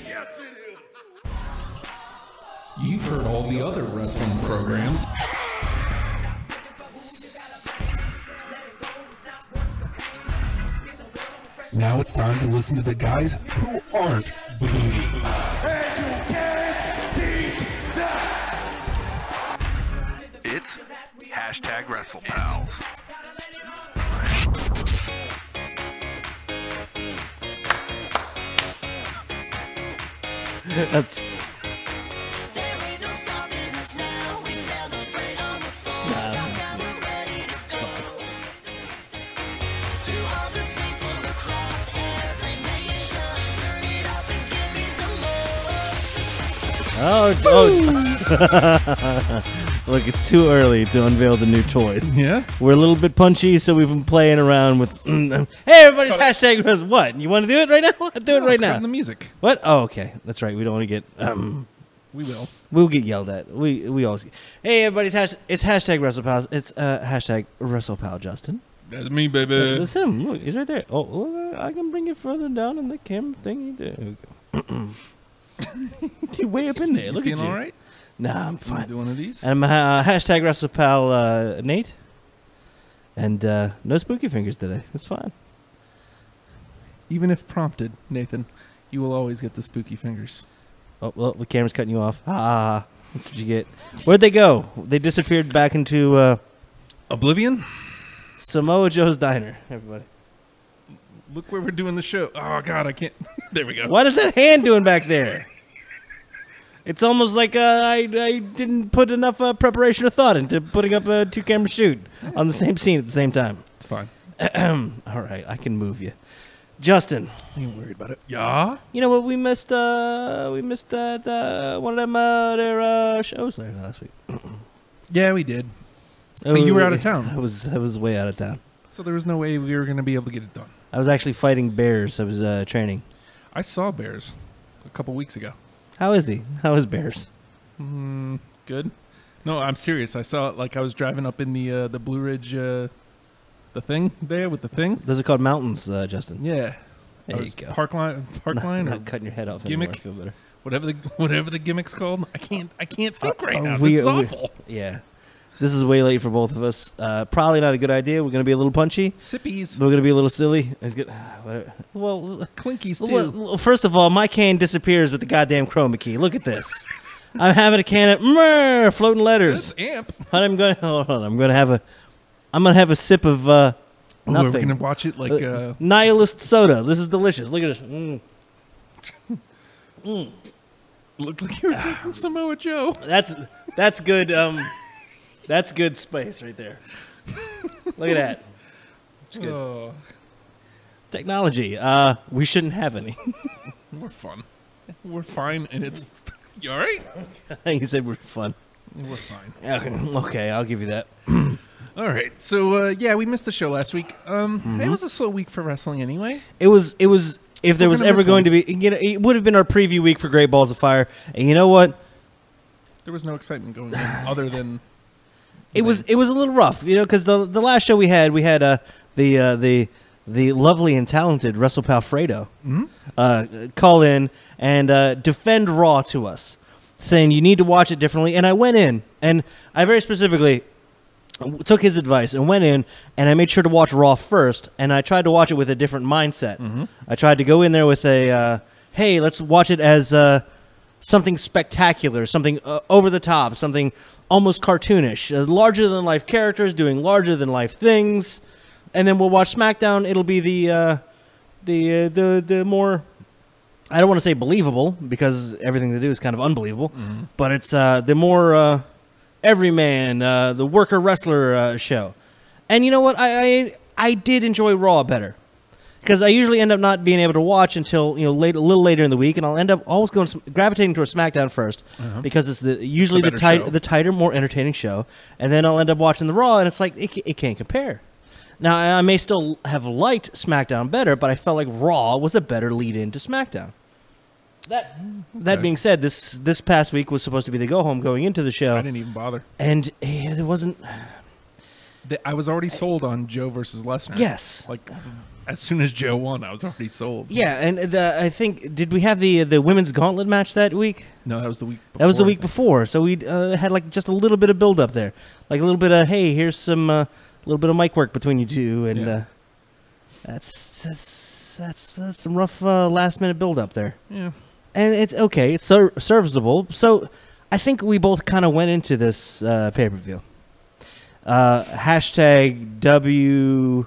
Yes, it is. You've heard all the other wrestling programs. Now it's time to listen to the guys who aren't bleeding. And you can't beat that. It's hashtag WrestlePals. That's... Oh. Look, it's too early to unveil the new toys. Yeah? We're a little bit punchy, so we've been playing around with... Hey, everybody's hashtag... What? You want to do it right now? Do it right now. The music. What? Oh, okay. That's right. We don't want to get... We will. We'll get yelled at. We always... Hey, everybody's it's hashtag WrestlePals. It's hashtag WrestlePal, Justin. That's me, baby. That's him. Look, he's right there. Oh, look, I can bring it further down in the camera thing. There we go. You're way up in there. Look at you. Feeling all right? Nah, I'm fine. Do one of these? And I'm hashtag WrestlePal Nate. And no spooky fingers today. That's fine. Even if prompted, Nathan, you will always get the spooky fingers. Oh, well, the camera's cutting you off. Ah, that's what you get. Where'd they go? They disappeared back into Oblivion? Samoa Joe's Diner, everybody. Look where we're doing the show. Oh, God, I can't. There we go. What is that hand doing back there? It's almost like I didn't put enough preparation or thought into putting up a two-camera shoot on the same scene at the same time. It's fine. All right, I can move you. Justin. I ain't worried about it. Yeah? You know what? We missed that one of them their shows there last week. Yeah, we did. You were out of town. I was way out of town. So there was no way we were going to be able to get it done. I was actually fighting bears. I was training. I saw Bears a couple weeks ago. How is he? How is Bears? Good. No, I'm serious. I saw it like I was driving up in the Blue Ridge, the thing there with the thing. Those are called mountains, Justin. Yeah. There you go. Parkline, not cutting your head off gimmick. Anymore. I feel better. Whatever the gimmick's called. I can't think right now. This is awful. Yeah. This is way late for both of us. Probably not a good idea. We're going to be a little punchy. Sippies. We're going to be a little silly. It's good. Well, Clinkies, too. Well, first of all, my can disappears with the goddamn chroma key. Look at this. I'm having a can of floating letters. This amp. I'm going to have a sip of nothing. We're going to watch it like... Nihilist soda. This is delicious. Look at this. Looked like you were drinking Samoa Joe. That's good. That's good space right there. Look at that. It's good. Oh. Technology. We shouldn't have any. We're fun. We're fine, and it's... You all right? You said we're fun. We're fine. Okay, I'll give you that. All right. So, yeah, we missed the show last week. It was a slow week for wrestling anyway. It was. If there was ever going to be... it would have been our preview week for Great Balls of Fire. And you know what? There was no excitement going on other than... It was a little rough, because the last show we had the lovely and talented WrestlePal Fredo call in and defend Raw to us, saying you need to watch it differently. And I went in, and I very specifically took his advice and went in, and I made sure to watch Raw first, and I tried to watch it with a different mindset. I tried to go in there with a, hey, let's watch it as something spectacular, something over the top, something almost cartoonish, larger-than-life characters doing larger-than-life things, and then we'll watch SmackDown. It'll be the more, I don't want to say believable, because everything they do is kind of unbelievable, but it's the more everyman, the worker wrestler show. And you know what? I did enjoy Raw better, because I usually end up not being able to watch until a little later in the week, and I'll end up always gravitating towards SmackDown first, because it's usually the tighter, more entertaining show, and then I'll end up watching the Raw, and it's like it can't compare. Now I may still have liked SmackDown better, but I felt like Raw was a better lead-in to SmackDown. That being said, this past week was supposed to be the go home going into the show. I didn't even bother, and there wasn't. I was already sold on Joe versus Lesnar. Yes. Like, as soon as Joe won, I was already sold. Yeah, and I think, did we have the women's gauntlet match that week? No, that was the week before. That was the week before. So we had like just a little bit of build up there. Like a little bit of, hey, here's some little bit of mic work between you two. And that's some rough last minute build up there. Yeah. And it's okay. It's serviceable. So I think we both kind of went into this pay-per-view. Hashtag W...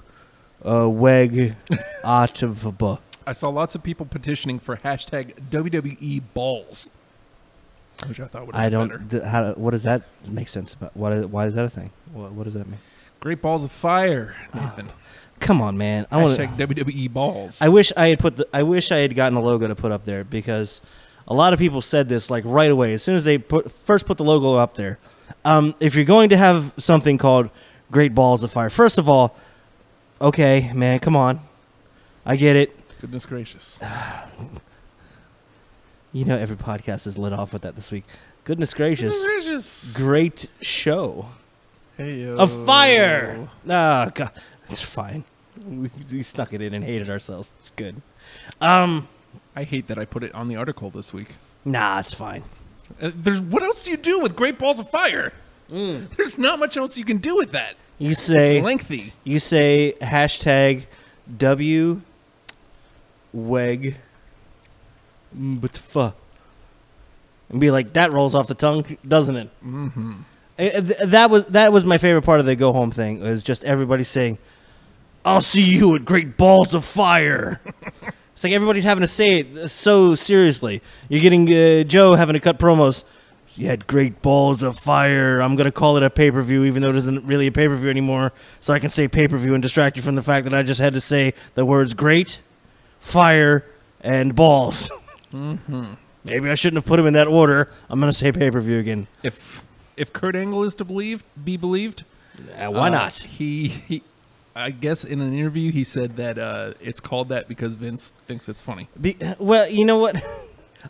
Weg Atavaba. I saw lots of people petitioning for hashtag WWE balls, which I thought would have been better. What does that make sense about? Why is that a thing? What does that mean? Great balls of fire, Nathan. Come on, man. Hashtag WWE balls. I wish I had gotten a logo to put up there, because a lot of people said this like right away as soon as they first put the logo up there. If you're going to have something called Great Balls of Fire, first of all, okay, man, come on. I get it. Goodness gracious. You know, every podcast is lit off with that this week. Goodness gracious. Goodness gracious. Great show. Hey, A fire. Oh, God. It's fine. We snuck it in and hated ourselves. It's good. I hate that I put it on the article this week. Nah, it's fine. What else do you do with Great Balls of Fire? There's not much else you can do with that. It's lengthy. You say hashtag W Weg Btfa. And be like, that rolls off the tongue, doesn't it? Mm-hmm. That was my favorite part of the go home thing, was just everybody saying, I'll see you at Great Balls of Fire. It's like everybody's having to say it so seriously. You're getting Joe having to cut promos. You had Great Balls of Fire. I'm going to call it a pay-per-view, even though it isn't really a pay-per-view anymore, so I can say pay-per-view and distract you from the fact that I just had to say the words great, fire, and balls. Mm-hmm. Maybe I shouldn't have put them in that order. I'm going to say pay-per-view again. If Kurt Angle is to be believed, why not? He I guess in an interview he said that it's called that because Vince thinks it's funny. Well, you know what?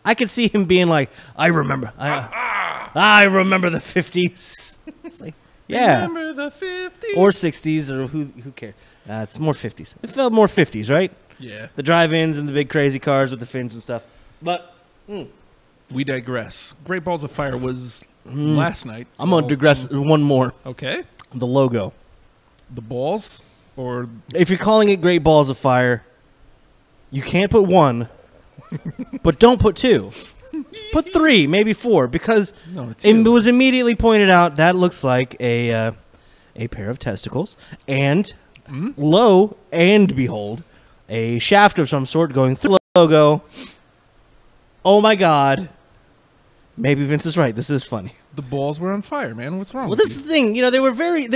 I could see him being like, I remember the 50s. It's like, yeah. Remember the 50s? Or 60s, or who cares? It's more 50s. It felt more 50s, right? Yeah. The drive-ins and the big crazy cars with the fins and stuff. But we digress. Great Balls of Fire was last night. I'm going to digress one more. Okay. The logo. The balls? Or if you're calling it Great Balls of Fire, you can't put one, but don't put two. Put three, maybe four, because it was immediately pointed out that looks like a pair of testicles, and lo and behold, a shaft of some sort going through the logo. Oh my God. Maybe Vince is right. This is funny. The balls were on fire, man. What's wrong? Well, with this is the thing. You know, they were very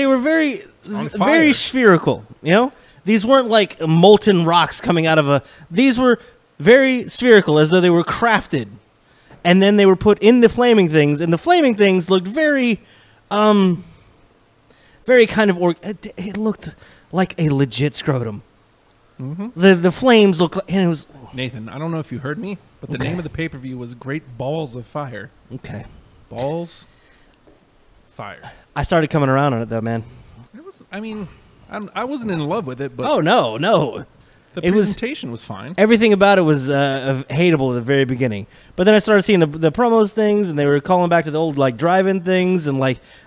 fire. spherical. You know, these weren't like molten rocks coming out of a. These were very spherical, as though they were crafted, and then they were put in the flaming things, and the flaming things looked very kind of. It looked like a legit scrotum. Mm-hmm. The flames looked like, and it was. Nathan, I don't know if you heard me, but the name of the pay-per-view was Great Balls of Fire. Okay. Balls, fire. I started coming around on it, though, man. I wasn't in love with it, but... Oh, no. The presentation was fine. Everything about it was hateable at the very beginning. But then I started seeing the promos things, and they were calling back to the old like drive-in things, and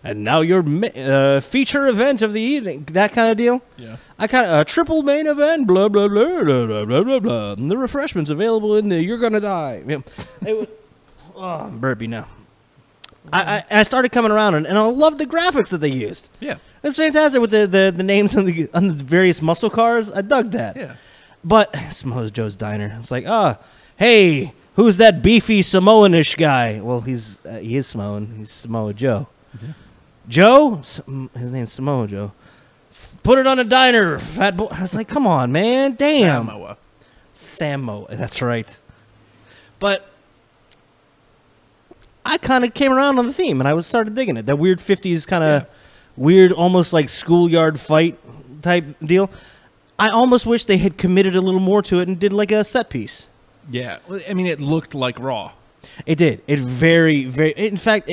now your feature event of the evening, that kind of deal. Yeah. I kind of triple main event, blah blah blah blah blah blah blah blah. And the refreshments available in the You're Gonna Die. It was, I'm burpy now. I started coming around, and I love the graphics that they used. Yeah. It's fantastic with the names on the various muscle cars. I dug that. Yeah. But Samoa Joe's diner. It's like, hey, who's that beefy Samoan-ish guy? Well, he is Samoan. He's Samoa Joe. Yeah. Joe? His name's Samoa Joe. Put it on a diner, fat boy. I was like, come on, man. Damn. Samoa. That's right. But I kind of came around on the theme, and I started digging it. That weird 50s kind of weird, almost like schoolyard fight type deal. I almost wish they had committed a little more to it and did like a set piece. Yeah. I mean, it looked like Raw. It did. It very, very... In fact,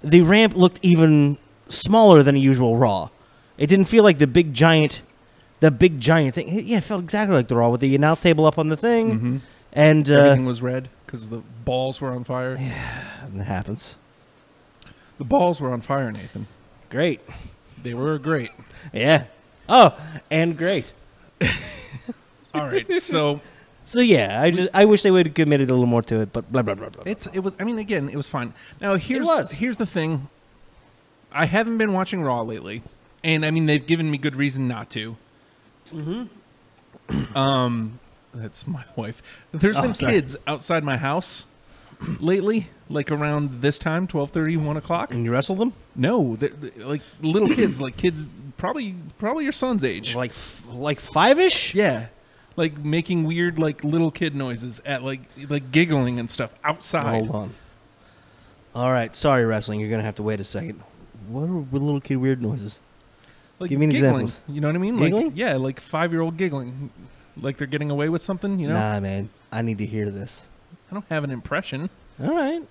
the ramp looked even smaller than a usual Raw. It didn't feel like the big giant thing. Yeah, it felt exactly like the Raw with the announce table up on the thing, Mm-hmm. and Everything was red because the balls were on fire. yeah, that happens. The balls were on fire, Nathan. Great. They were great. Yeah. Oh, and great. All right, so So yeah, I wish they would have committed a little more to it, but blah blah blah blah. it was. I mean, again, it was fine. Now here's was. here's the thing. I haven't been watching Raw lately, and I mean they've given me good reason not to. Mm-hmm. That's my wife. There's been sorry. kids outside my house lately, like around this time, 12:30, 1 o'clock. And you wrestled them No, like little kids, like kids, probably your son's age. like 5-ish. Yeah, like making weird like little kid noises at like giggling and stuff outside. Hold on. All right, sorry, wrestling. You're gonna have to wait a second. What are little kid weird noises? Like Give me an giggling. example. You know what I mean? Giggling? Like yeah, like 5-year-old giggling, like they're getting away with something. You know? Nah, man. I need to hear this. I don't have an impression. All right.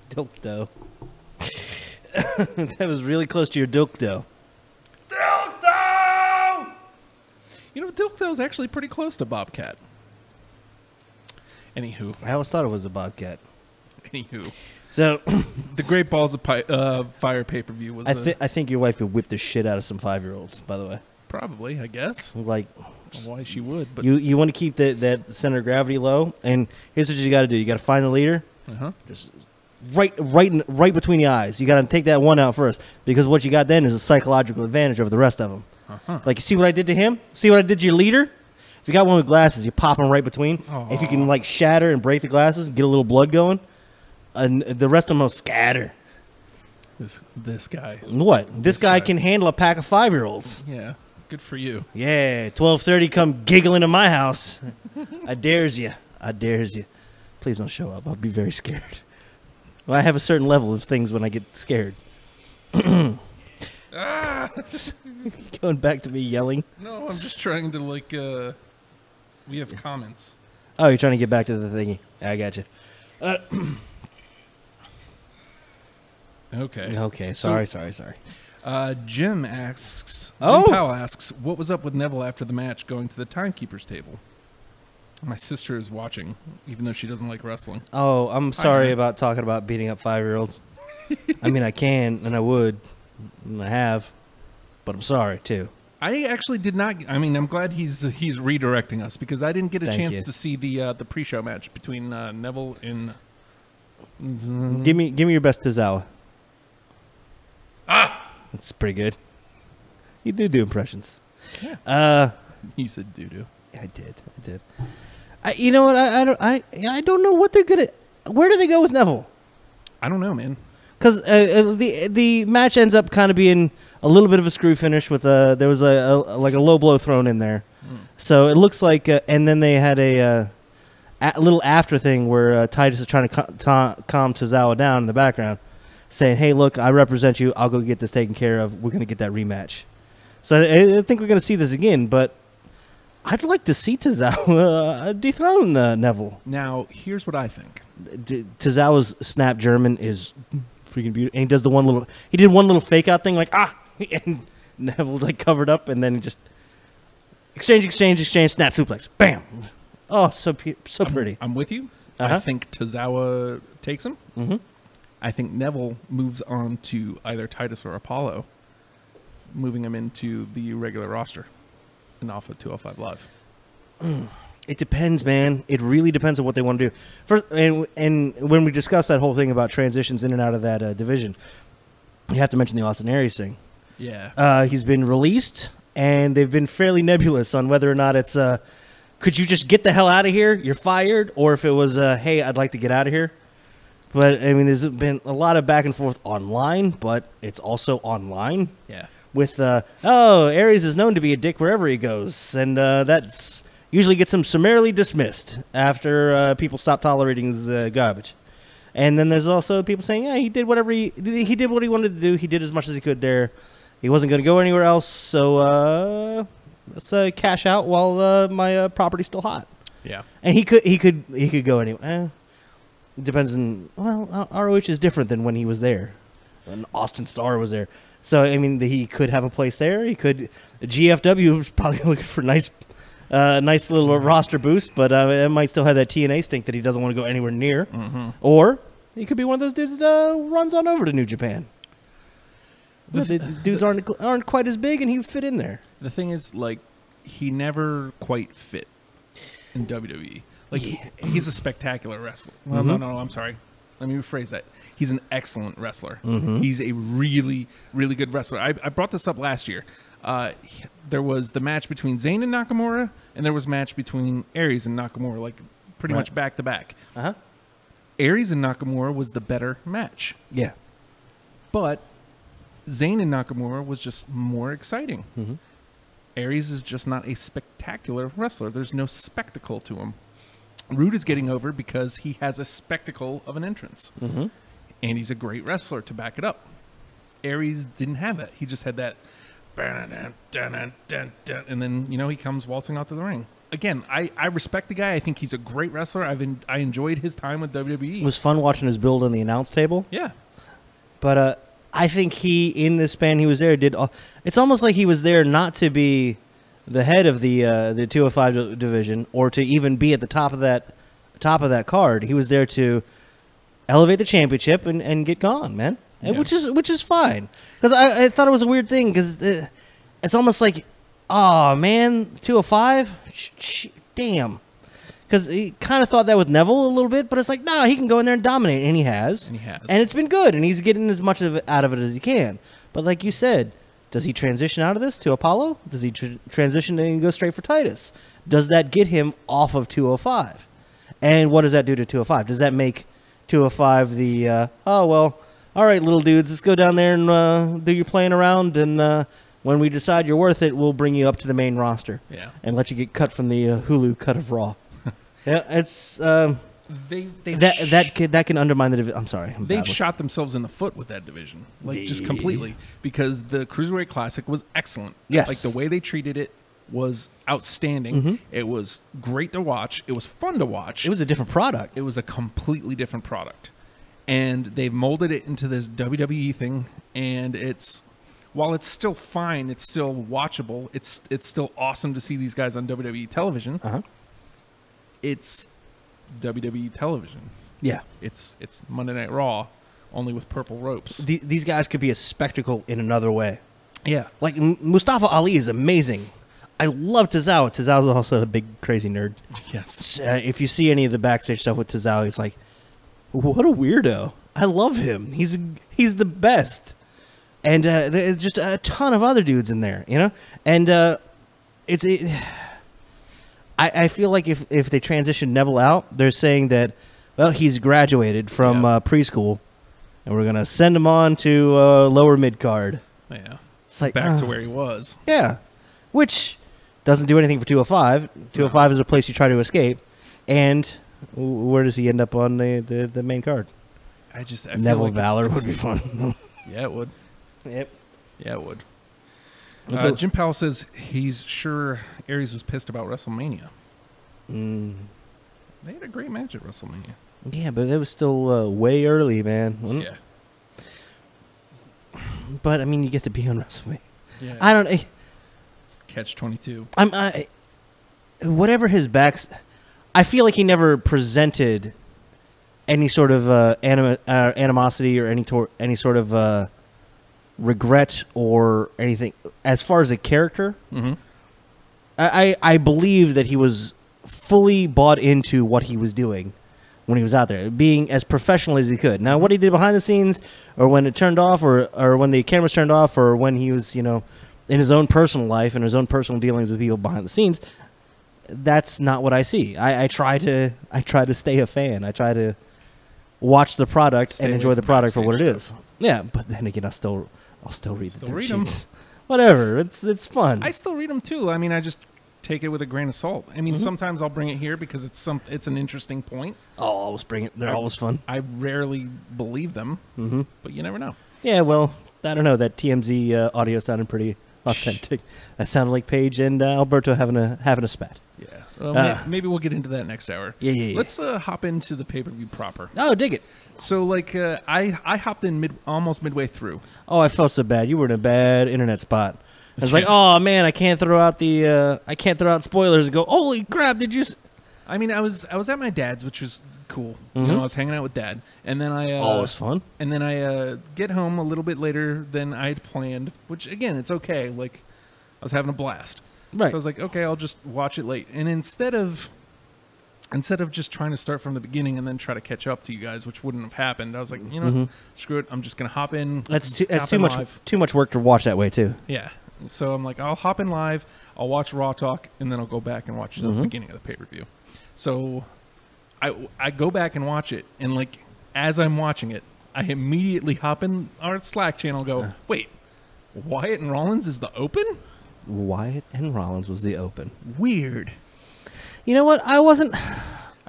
Dildo. That was really close to your dildo. You know, Dildo's actually pretty close to Bobcat. Anywho, I always thought it was a bobcat. So So the Great Balls of Fire pay-per-view was I think your wife would whip the shit out of some 5-year-olds. By the way, probably, I guess. like Why she would, but you want to keep that center of gravity low. And here's what you got to do: you got to find the leader. uh-huh. Just right between the eyes. You got to take that one out first, because what you got then is a psychological advantage over the rest of them. Uh-huh. Like, you see what I did to him? See what I did to your leader? If you got one with glasses, you pop them right between. If you can like shatter and break the glasses, get a little blood going, and the rest of them will scatter. This guy. What? This guy can handle a pack of 5-year-olds. Yeah, good for you. Yeah, 12:30, come giggling to my house. I dares you. I dares you. Please don't show up. I'll be very scared. Well, I have a certain level of things when I get scared. Going back to me yelling. No, I'm just trying to like. We have comments. Oh, you're trying to get back to the thingy. I got you. Okay. Okay, sorry. Jim asks. Oh! Jim Powell asks, "What was up with Neville after the match going to the timekeeper's table?" My sister is watching, even though she doesn't like wrestling. Oh, I'm sorry man. about talking about beating up 5-year-olds. I mean, I can, and I would, and I have, but I'm sorry, too. I actually did not. I mean, I'm glad he's redirecting us because I didn't get a Thank chance you. to see the pre-show match between Neville and. Give me your best Tozawa. That's pretty good. You do impressions. Yeah. You said doo-doo. I did. You know what? I don't know what they're gonna. Where do they go with Neville? I don't know, man. Because the match ends up kind of being a little bit of a screw finish with there was a low blow thrown in there, so it looks like and then they had a little after thing where Titus is trying to calm Tozawa down in the background, saying, "Hey, look, I represent you. I'll go get this taken care of. We're gonna get that rematch." So I think we're gonna see this again, but I'd like to see Tozawa dethrone Neville. Now, here's what I think. Tozawa's snap German is freaking beautiful. And he does he did one little fake out thing like, and Neville like covered up, and then he just exchange, snap suplex. Bam. Oh, so pretty. I'm with you. Uh-huh. I think Tozawa takes him. Mm-hmm. I think Neville moves on to either Titus or Apollo, moving him into the regular roster and off of 205 Live. It depends, man. It really depends on what they want to do. First, and when we discuss that whole thing about transitions in and out of that division, you have to mention the Austin Aries thing. Yeah. He's been released, and they've been fairly nebulous on whether or not it's could you just get the hell out of here? You're fired, or if it was hey, I'd like to get out of here. But I mean, there's been a lot of back and forth online, but it's also online. Yeah. With Aries is known to be a dick wherever he goes, and that's usually gets him summarily dismissed after people stop tolerating his garbage. And then there's also people saying, yeah, he did whatever he did what he wanted to do. He did as much as he could there. He wasn't going to go anywhere else, so let's cash out while my property's still hot. Yeah. And he could go anywhere. It depends on ROH is different than when he was there. And Austin Starr was there. So, I mean, he could have a place there. He could. GFW was probably looking for nice little roster boost, but it might still have that TNA stink that he doesn't want to go anywhere near. Or he could be one of those dudes that runs on over to New Japan. The dudes aren't quite as big, and he would fit in there. The thing is, like, he never quite fit in WWE. Like, he's a spectacular wrestler. Well, no, I'm sorry. Let me rephrase that. He's an excellent wrestler. He's a really, really good wrestler. I brought this up last year. There was the match between Zayn and Nakamura, and there was a match between Aries and Nakamura, like, pretty much back to back. Aries and Nakamura was the better match. Yeah. But Zayn and Nakamura was just more exciting. Aries is just not a spectacular wrestler. There's no spectacle to him. Roode is getting over because he has a spectacle of an entrance. And he's a great wrestler to back it up. Aries didn't have that. He just had that. And then, you know, he comes waltzing out to the ring. Again, I respect the guy. I think he's a great wrestler. I enjoyed his time with WWE. It was fun watching his build on the announce table. Yeah. But I think he, in the span he was there, it's almost like he was there not to be the head of the 205 division or to even be at the top of that card. He was there to elevate the championship and get gone, man. Yeah. Which is fine. Because I thought it was a weird thing because it's almost like, oh man, 205, damn. Because he kind of thought that with Neville a little bit, but it's like, no, he can go in there and dominate, and he has. And it's been good, and he's getting as much out of it as he can. But like you said, does he transition out of this to Apollo? Does he transition and go straight for Titus? Does that get him off of 205? And what does that do to 205? Does that make 205 the, oh, well, all right, little dudes, let's go down there and do your playing around, and when we decide you're worth it, we'll bring you up to the main roster and let you get cut from the Hulu cut of Raw. Yeah, it's that can undermine the division. I'm sorry. They've shot themselves in the foot with that division, like just completely, because the Cruiserweight Classic was excellent. Yes, like the way they treated it was outstanding. It was great to watch. It was fun to watch. It was a different product. It was a completely different product, and they've molded it into this WWE thing. And while it's still fine, it's still watchable. It's still awesome to see these guys on WWE television. It's WWE television. Yeah. It's Monday Night Raw, only with purple ropes. These guys could be a spectacle in another way. Yeah. Like, Mustafa Ali is amazing. I love Tozawa. Tozawa's also a big, crazy nerd. Yes. If you see any of the backstage stuff with Tozawa, it's like, what a weirdo. I love him. He's the best. And there's just a ton of other dudes in there, you know? And I feel like if they transition Neville out, they're saying that, well, he's graduated from preschool, and we're going to send him on to lower mid-card. Yeah. It's like, back to where he was. Yeah. Which doesn't do anything for 205. 205 is a place you try to escape. And where does he end up on the main card? I Neville like Valor would be fun. Yeah, it would. Yep. Yeah, it would. Jim Powell says he's sure Aries was pissed about WrestleMania. They had a great match at WrestleMania. Yeah, but it was still way early, man. Yeah. But I mean, you get to be on WrestleMania. Yeah. I don't. Catch-22. Whatever his backs. I feel like he never presented any sort of animosity or any sort of regret or anything as far as a character. I believe that he was fully bought into what he was doing when he was out there, being as professional as he could. Now, what he did behind the scenes, or when it turned off, or when the cameras turned off, or when he was, you know, in his own personal life and his own personal dealings with people behind the scenes, that's not what I see. I try to stay a fan. I try to watch the product and enjoy the product for what it is. Yeah, but then again, I'll still read the dirt sheets. Whatever, it's fun. I still read them too. I mean, I just take it with a grain of salt. I mean, sometimes I'll bring it here because it's an interesting point. I'll always bring it. They're always fun. I rarely believe them, but you never know. Yeah, well, I don't know. That TMZ audio sounded pretty Authentic. That sounded like Paige and Alberto having a spat. Yeah. Well, maybe we'll get into that next hour. Yeah. Let's hop into the pay-per-view proper. Oh, dig it. So, like, I hopped in almost midway through. Oh, I felt so bad. You were in a bad internet spot. I was like, oh man, I can't throw out spoilers and go, holy crap, did you? I mean, I was at my dad's, which was cool. You know, I was hanging out with Dad, and then I always fun. And then I get home a little bit later than I had planned, which again, it's okay. Like, I was having a blast. Right. So I was like, okay, I'll just watch it late. And instead of just trying to start from the beginning and then try to catch up to you guys, which wouldn't have happened, I was like, you know, screw it. I'm just gonna hop in. That's too much work to watch that way too. Yeah. So I'm like, I'll hop in live. I'll watch Raw Talk, and then I'll go back and watch the beginning of the pay-per-view. So I go back and watch it, and like as I'm watching it, I immediately hop in our Slack channel and go, wait, Wyatt and Rollins is the open? Wyatt and Rollins was the open. Weird. You know what? I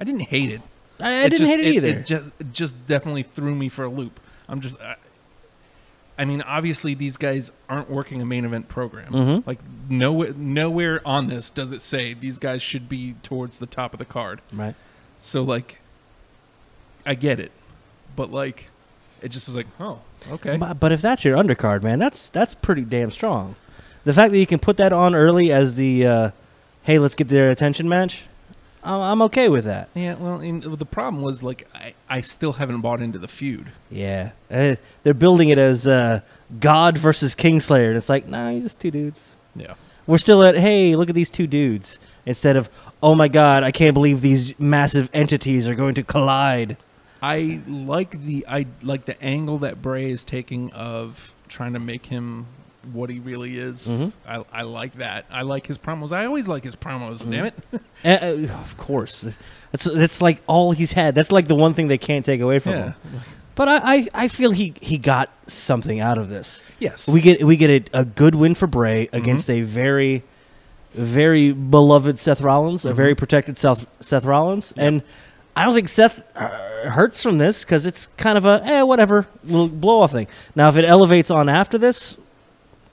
didn't hate it. I didn't hate it either. It just definitely threw me for a loop. I mean, obviously these guys aren't working a main event program. Like nowhere on this does it say these guys should be towards the top of the card. Right. So like, I get it, but like, it just was like, oh, okay. But if that's your undercard, man, that's pretty damn strong. The fact that you can put that on early as the hey, let's get their attention match, I'm okay with that. Yeah, well, the problem was, like, I still haven't bought into the feud. Yeah. They're building it as God versus Kingslayer, and it's like, nah, you're just two dudes. Yeah. We're still at, hey, look at these two dudes, instead of, oh my God, I can't believe these massive entities are going to collide. I like the angle that Bray is taking of trying to make him what he really is. I like that. I like his promos. I always like his promos. Damn it. Of course, that's like all he's had. That's like the one thing they can't take away from him. But I feel he got something out of this. Yes, we get a good win for Bray against a very, very beloved Seth Rollins, a very protected Seth Rollins, and I don't think Seth hurts from this because it's kind of a whatever little blow off thing. Now, if it elevates on after this,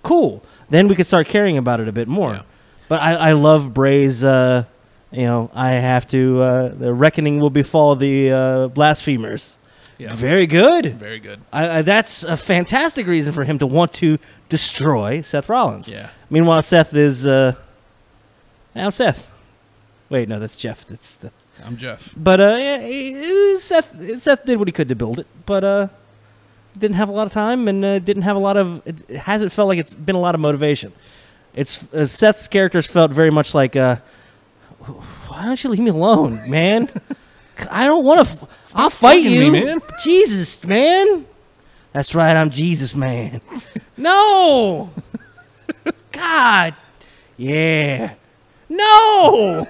cool. Then we could start caring about it a bit more. Yeah. But I love Bray's, I have to, the reckoning will befall the blasphemers. Yeah. Very good. Very good. That's a fantastic reason for him to want to destroy Seth Rollins. Yeah. Meanwhile, Seth is, I'm Seth. Wait, no, that's Jeff. I'm Jeff. But, Seth did what he could to build it, but, didn't have a lot of time and didn't have a lot of. It hasn't felt like it's been a lot of motivation. It's Seth's characters felt very much like, why don't you leave me alone, man? I don't want to. I'll fight you, man. Jesus, man. That's right, I'm Jesus, man. No, God, yeah, no.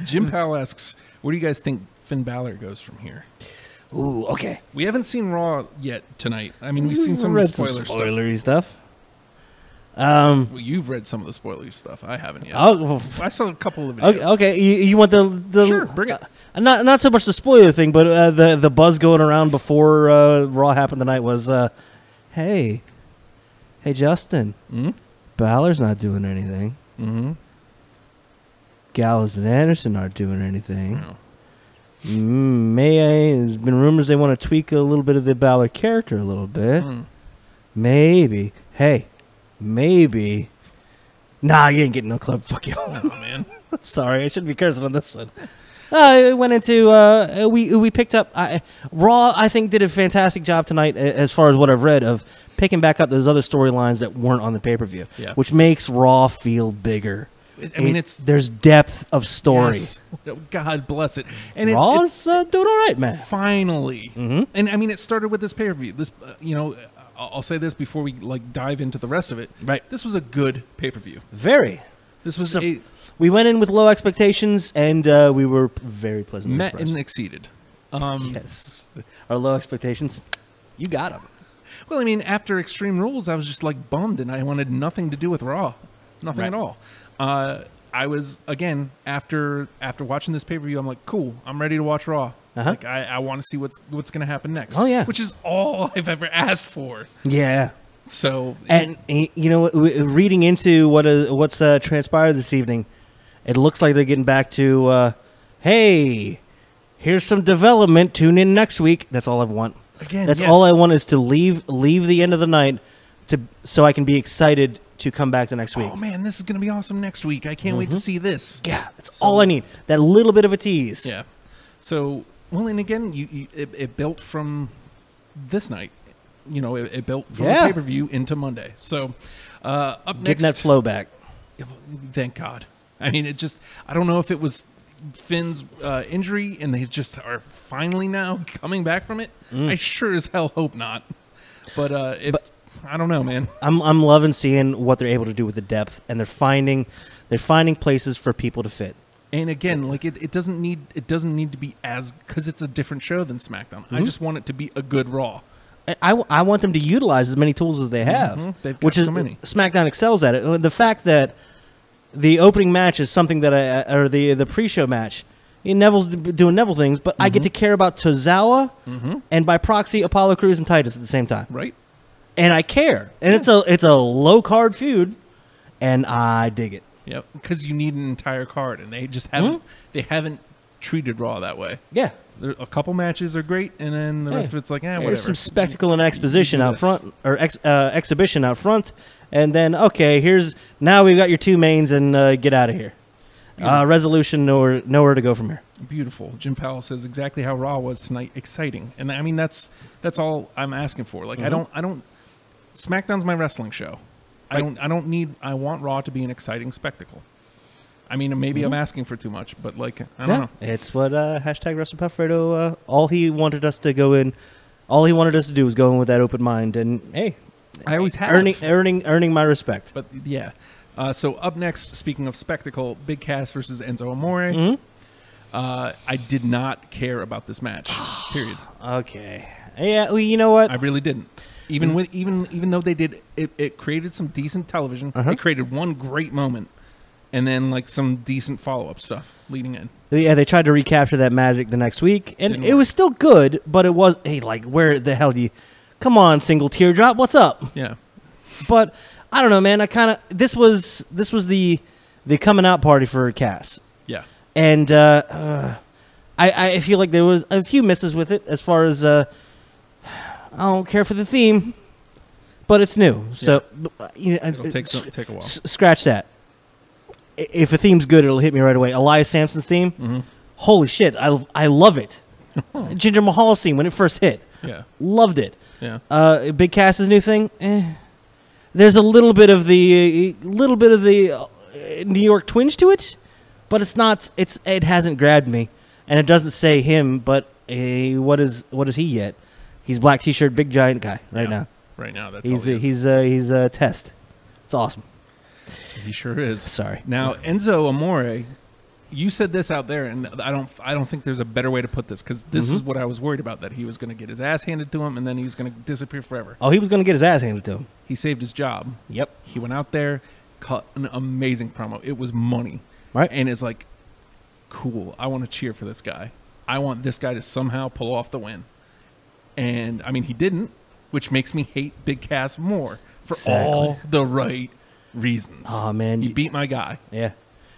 Jim Powell asks, "Where do you guys think Finn Balor goes from here?" Ooh, okay. We haven't seen Raw yet tonight. I mean, we've seen some of the spoilery stuff. Well, you've read some of the spoilery stuff. I haven't yet. Oh, well, I saw a couple of videos. Okay. You want the sure, bring it. Not so much the spoiler thing, but the buzz going around before Raw happened tonight was, hey, Justin, Balor's not doing anything. Gallows and Anderson aren't doing anything. No. There's been rumors they want to tweak a little bit of the Balor character a little bit. Maybe. Hey, maybe. Nah, you ain't getting no club. Fuck you. Oh, man. I'm sorry. I shouldn't be cursing on this one. It went into, we picked up, Raw, I think, did a fantastic job tonight as far as what I've read of picking back up those other storylines that weren't on the pay-per-view, which makes Raw feel bigger. I mean, there's depth of story. Yes. God bless it. And Raw's doing all right, man. Finally. And I mean, it started with this pay-per-view. This, I'll say this before we dive into the rest of it. Right. This was a good pay-per-view. Very. This was we went in with low expectations, and we were very pleasantly met surprised. and exceeded. Yes. Our low expectations, you got them. Well, I mean, after Extreme Rules, I was just bummed, and I wanted nothing to do with Raw. Nothing at all. I was, again, after watching this pay-per-view, I'm like, cool, I'm ready to watch Raw. I want to see what's going to happen next. Oh, yeah. Which is all I've ever asked for. Yeah. So And you know, reading into what's transpired this evening, it looks like they're getting back to, hey, here's some development. Tune in next week. That's all I want. again, That's yes. all I want is to leave the end of the night so I can be excited to come back the next week. Oh man, this is gonna be awesome next week. I can't wait to see this. Yeah, that's all I need. That little bit of a tease. Yeah. So, well, and again, it built from this night. You know, it built from the pay-per-view into Monday. So, up next, Getting that flow back. thank God. I mean, I don't know if it was Finn's injury and they just are finally now coming back from it. I sure as hell hope not. But I don't know, man. I'm loving seeing what they're able to do with the depth, and they're finding places for people to fit. And again, like it doesn't need to be as, because it's a different show than SmackDown. I just want it to be a good Raw. I want them to utilize as many tools as they have, They've got which is so many. SmackDown excels at it. The fact that the opening match is something that or the pre-show match, Neville's doing Neville things, but I get to care about Tozawa and by proxy Apollo Crews and Titus at the same time, Right? and I care. And it's a low card feud, and I dig it. Yep. Because you need an entire card, and they just haven't treated Raw that way. Yeah. A couple matches are great, and then the rest of it's like, whatever. There's some spectacle and exposition do out this. front, or exhibition out front, and then now we've got your two mains, and get out of here. Resolution, nowhere to go from here. Beautiful. Jim Powell says exactly how Raw was tonight. Exciting, and I mean that's all I'm asking for. Like I don't. SmackDown's my wrestling show. Right. I want Raw to be an exciting spectacle. I mean, maybe I'm asking for too much, but like I don't know. It's what hashtag WrestlePalfredo. All he wanted us to go in. All he wanted us to do was go in with that open mind, and hey, I always have earning my respect. But yeah. So up next, speaking of spectacle, Big Cass versus Enzo Amore. I did not care about this match. Period. Okay. Yeah. Well, you know what? I really didn't. Even though they did it created some decent television. It created one great moment, and then like some decent follow-up stuff leading in. Yeah, they tried to recapture that magic the next week, and Didn't it was still good, but it was where the hell do you? Come on, single teardrop, what's up? Yeah. But I don't know, man. This was the coming out party for Cass, Yeah. and I feel like there was a few misses with it as far as I don't care for the theme, but it's new, so It'll take a while. Scratch that. If a theme's good, it'll hit me right away. Elias Sampson's theme, holy shit, I love it. Jinder Mahal's theme when it first hit, Yeah. loved it. Yeah. Big Cass's new thing, there's a little bit of the New York twinge to it, but it's not. It hasn't grabbed me, and it doesn't say him. But what is he yet? He's black t-shirt, big giant guy right now. Right now, that's He's all he is. he's a test. It's awesome. He sure is. Sorry. Now Enzo Amore, you said this out there, and I don't think there's a better way to put this, because this is what I was worried about, that he was going to get his ass handed to him, and then he was going to disappear forever. Oh, he was going to get his ass handed to him. He saved his job. Yep. He went out there, cut an amazing promo. It was money. Right. And it's like, cool. I want to cheer for this guy. I want this guy to somehow pull off the win. And, I mean, he didn't, which makes me hate Big Cass more for all the right reasons. Oh, man. He beat my guy. Yeah.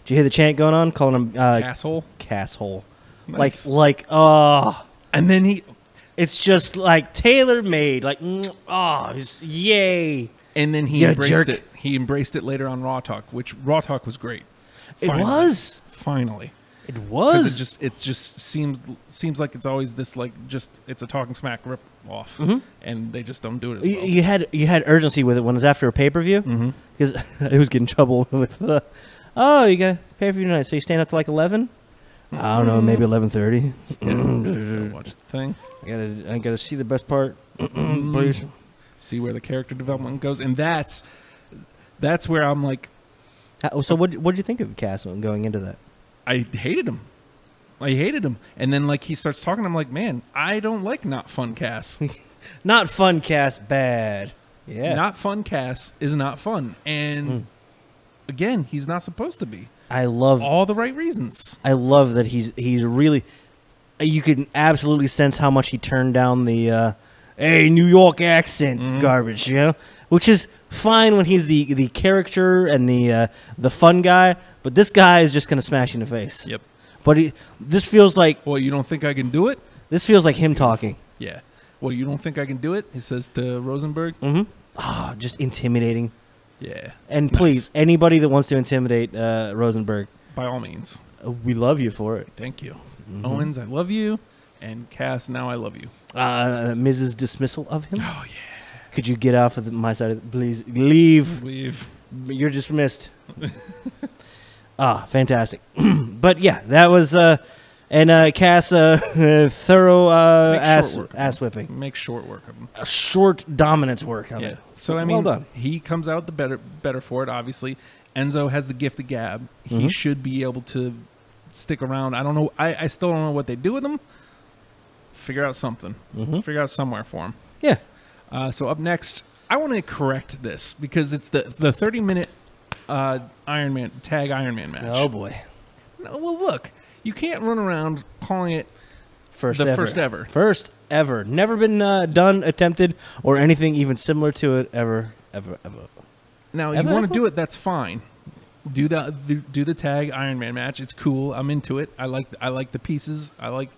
Did you hear the chant going on, calling him Casshole? Casshole. Nice. And then it's just like tailor-made, like, yay. And then he You embraced jerk. it. He embraced it later on Raw Talk, which Raw Talk was great. It was. Finally. It 'Cause was. it just seems like it's always this like it's a Talking Smack rip off, and they just don't do it as well. You had urgency with it when it was after a pay-per-view, because it was getting in trouble with you got pay-per-view tonight, so you staying up to like 11? I don't know, maybe 11:30. Watch the thing. I gotta see the best part, please. See where the character development goes, and that's where I'm like, So what did you think of Cass going into that? I hated him. And then like he starts talking, I'm like, man, I don't like Not Fun Cass. Not fun, Cass. Bad. Yeah. Not Fun Cass is not fun, and again, he's not supposed to be. I love All the right reasons. I love that he's really. You can absolutely sense how much he turned down the hey, New York accent garbage, you know, which is fine when he's the character and the fun guy, but this guy is just gonna smash you in the face. Yep. But this feels like Well, you don't think I can do it? this feels like him talking. Yeah. Well, you don't think I can do it? He says to Rosenberg. Just intimidating. Yeah. And Nice. please, anybody that wants to intimidate Rosenberg, By all means. we love you for it. Thank you. Owens, I love you. And Cass, now I love you. Mrs. Dismissal of him. Oh, yeah. Could you get off of my side? Please leave. Leave. You're dismissed. Fantastic. But yeah, that was and Cass thorough ass whipping, Make short work of him. a short dominance work of Yeah. it. So, I Well mean, done. he comes out the better for it, obviously. Enzo has the gift of gab. He should be able to stick around. I don't know. I still don't know what they do with him. Figure out something. Figure out somewhere for him. Yeah. So up next, I want to correct this because it's the 30-minute tag Iron Man match. Oh boy. No, well, look, you can't run around calling it First the ever. first ever. First ever. Never been done, attempted, or anything even similar to it ever. Now, Ever, you want ever? to do it, that's fine. Do the tag Iron Man match. It's cool. I'm into it. I like the pieces. I like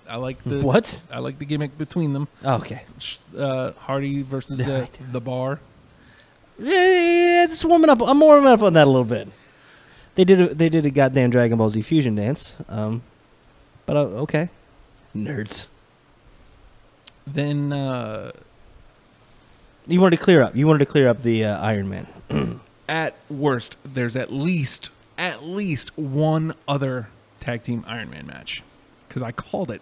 the What? I like the gimmick between them. Okay. Hardy versus the Bar. Yeah, just warming up. I'm warming up on that a little bit. They did a goddamn Dragon Ball Z fusion dance. But okay, nerds. Then You wanted to clear up. You wanted to clear up the Iron Man. at worst, there's at least one other tag team Iron Man match because I called it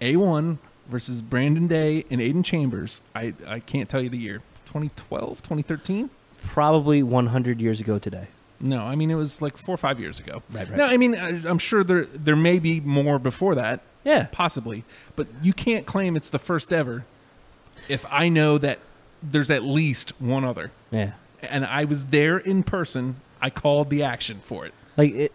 A1 versus Brandon Day and Aiden Chambers. I can't tell you the year. 2012, 2013? Probably 100 years ago today. No, I mean it was like 4 or 5 years ago. Right. No, I mean I'm sure there may be more before that. Yeah. Possibly, but you can't claim it's the first ever if I know that there's at least one other. Yeah. And I was there in person. I called the action for it. Like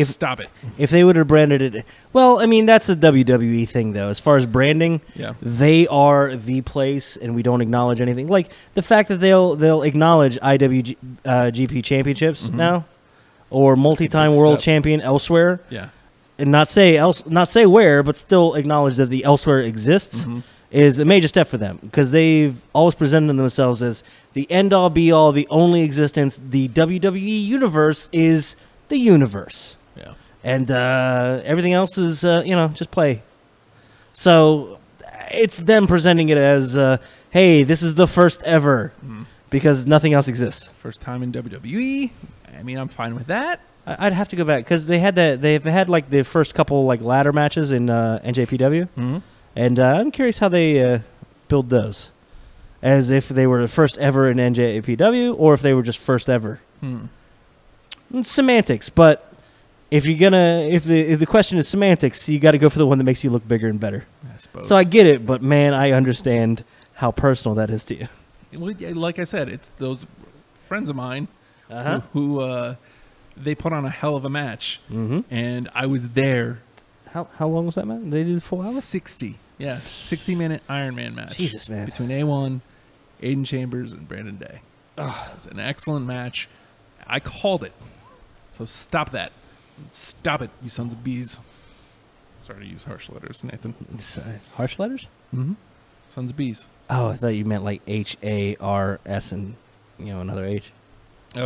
Stop it. if they would have branded it, well, I mean that's a WWE thing though. As far as branding, Yeah. they are the place, and we don't acknowledge anything. Like the fact that they'll acknowledge IWGP championships now, or multi-time big world step. champion elsewhere, Yeah. and not say where, but still acknowledge that the elsewhere exists, is a major step for them because they've always presented themselves as the end-all, be-all, the only existence. The WWE universe is the universe, Yeah. and everything else is just play. So it's them presenting it as hey, this is the first ever because nothing else exists. First time in WWE. I mean, I'm fine with that. I'd have to go back because they've had like the first couple like ladder matches in NJPW, and I'm curious how they build those, as if they were the first ever in NJPW or if they were just first ever. It's semantics, but if the question is semantics, you got to go for the one that makes you look bigger and better. I suppose. So I get it, but man, I understand how personal that is to you. Well, yeah, like I said, it's those friends of mine Uh-huh. who they put on a hell of a match, and I was there. How long was that, man? They did 4 hours. 60-minute Iron Man match. Jesus, man. Between A1, Aiden Chambers, and Brandon Day. It was an excellent match. I called it. So stop that. Stop it, you sons of bees. Sorry to use harsh letters, Nathan. Harsh letters? Sons of bees. Oh, I thought you meant like HARS and another H.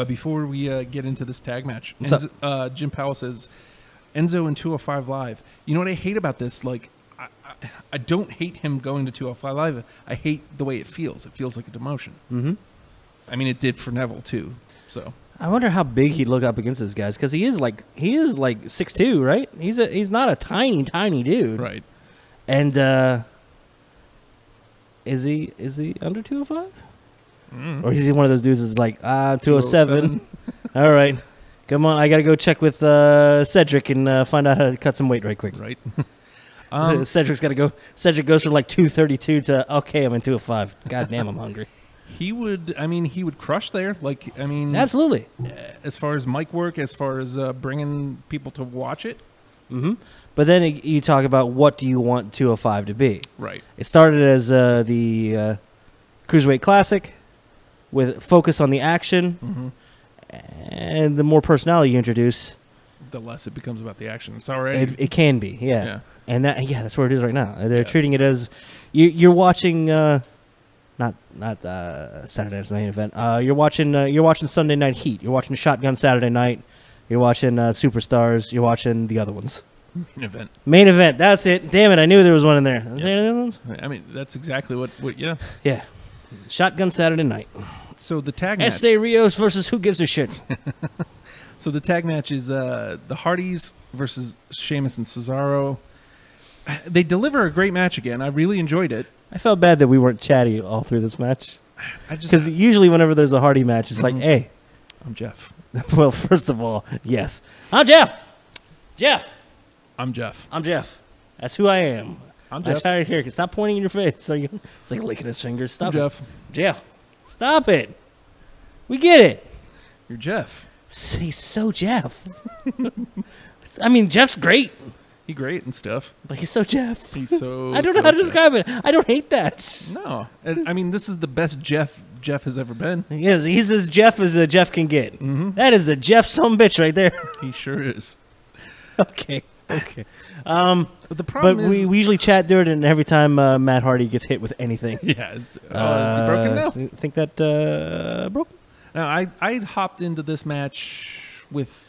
Before we get into this tag match, What's Jim Powell says, Enzo in 205 Live. You know what I hate about this? Like, I don't hate him going to 205 Live. I hate the way it feels. It feels like a demotion. I mean, it did for Neville, too. So I wonder how big he'd look up against these guys because he is like 6'2", right? He's not a tiny dude, right. And is he under 205? Or is he one of those dudes that's like 207? All right, come on, I gotta go check with Cedric and find out how to cut some weight right quick. Right. Cedric's got to go. Cedric goes from like 232 to okay, I'm in 205. God damn, I'm hungry. He would crush there. Like, I mean, Absolutely. as far as mic work, as far as bringing people to watch it. But then you talk about what do you want 205 to be. Right. It started as the Cruiserweight Classic with focus on the action. And the more personality you introduce, the less it becomes about the action. It's already... It can be, yeah. And that's where it is right now. They're treating it as... You're watching... Not Saturday night's main event. You're watching Sunday Night Heat. You're watching Shotgun Saturday Night. You're watching Superstars. You're watching the other ones. Main event. That's it. Damn it! I knew there was one in there. Yeah. I mean, that's exactly what. Yeah. Yeah. Shotgun Saturday Night. So the tag match. S.A. Rios versus Who Gives a Shit. So the tag match is the Hardys versus Sheamus and Cesaro. They deliver a great match again. I really enjoyed it. I felt bad that we weren't chatty all through this match. Because usually whenever there's a Hardy match, it's like, hey. I'm Jeff. Well, first of all, yes. I'm Jeff. Jeff. I'm Jeff. I'm Jeff. That's who I am. I'm Jeff. I'm here. Stop pointing in your face. So it's like licking his fingers. Stop I'm Jeff. Jeff. Stop it. We get it. You're Jeff. He's so Jeff. I mean, Jeff's great. He's great and stuff. But he's so Jeff. He's so... I don't know how to describe it. I don't hate that. No. I mean, this is the best Jeff has ever been. Yes, he's as Jeff as a Jeff can get. That is a Jeff sumbitch right there. He sure is. Okay. But the problem is... we usually chat during it, and every time Matt Hardy gets hit with anything. Yeah. Is he broken now? Think that broken? No, I hopped into this match with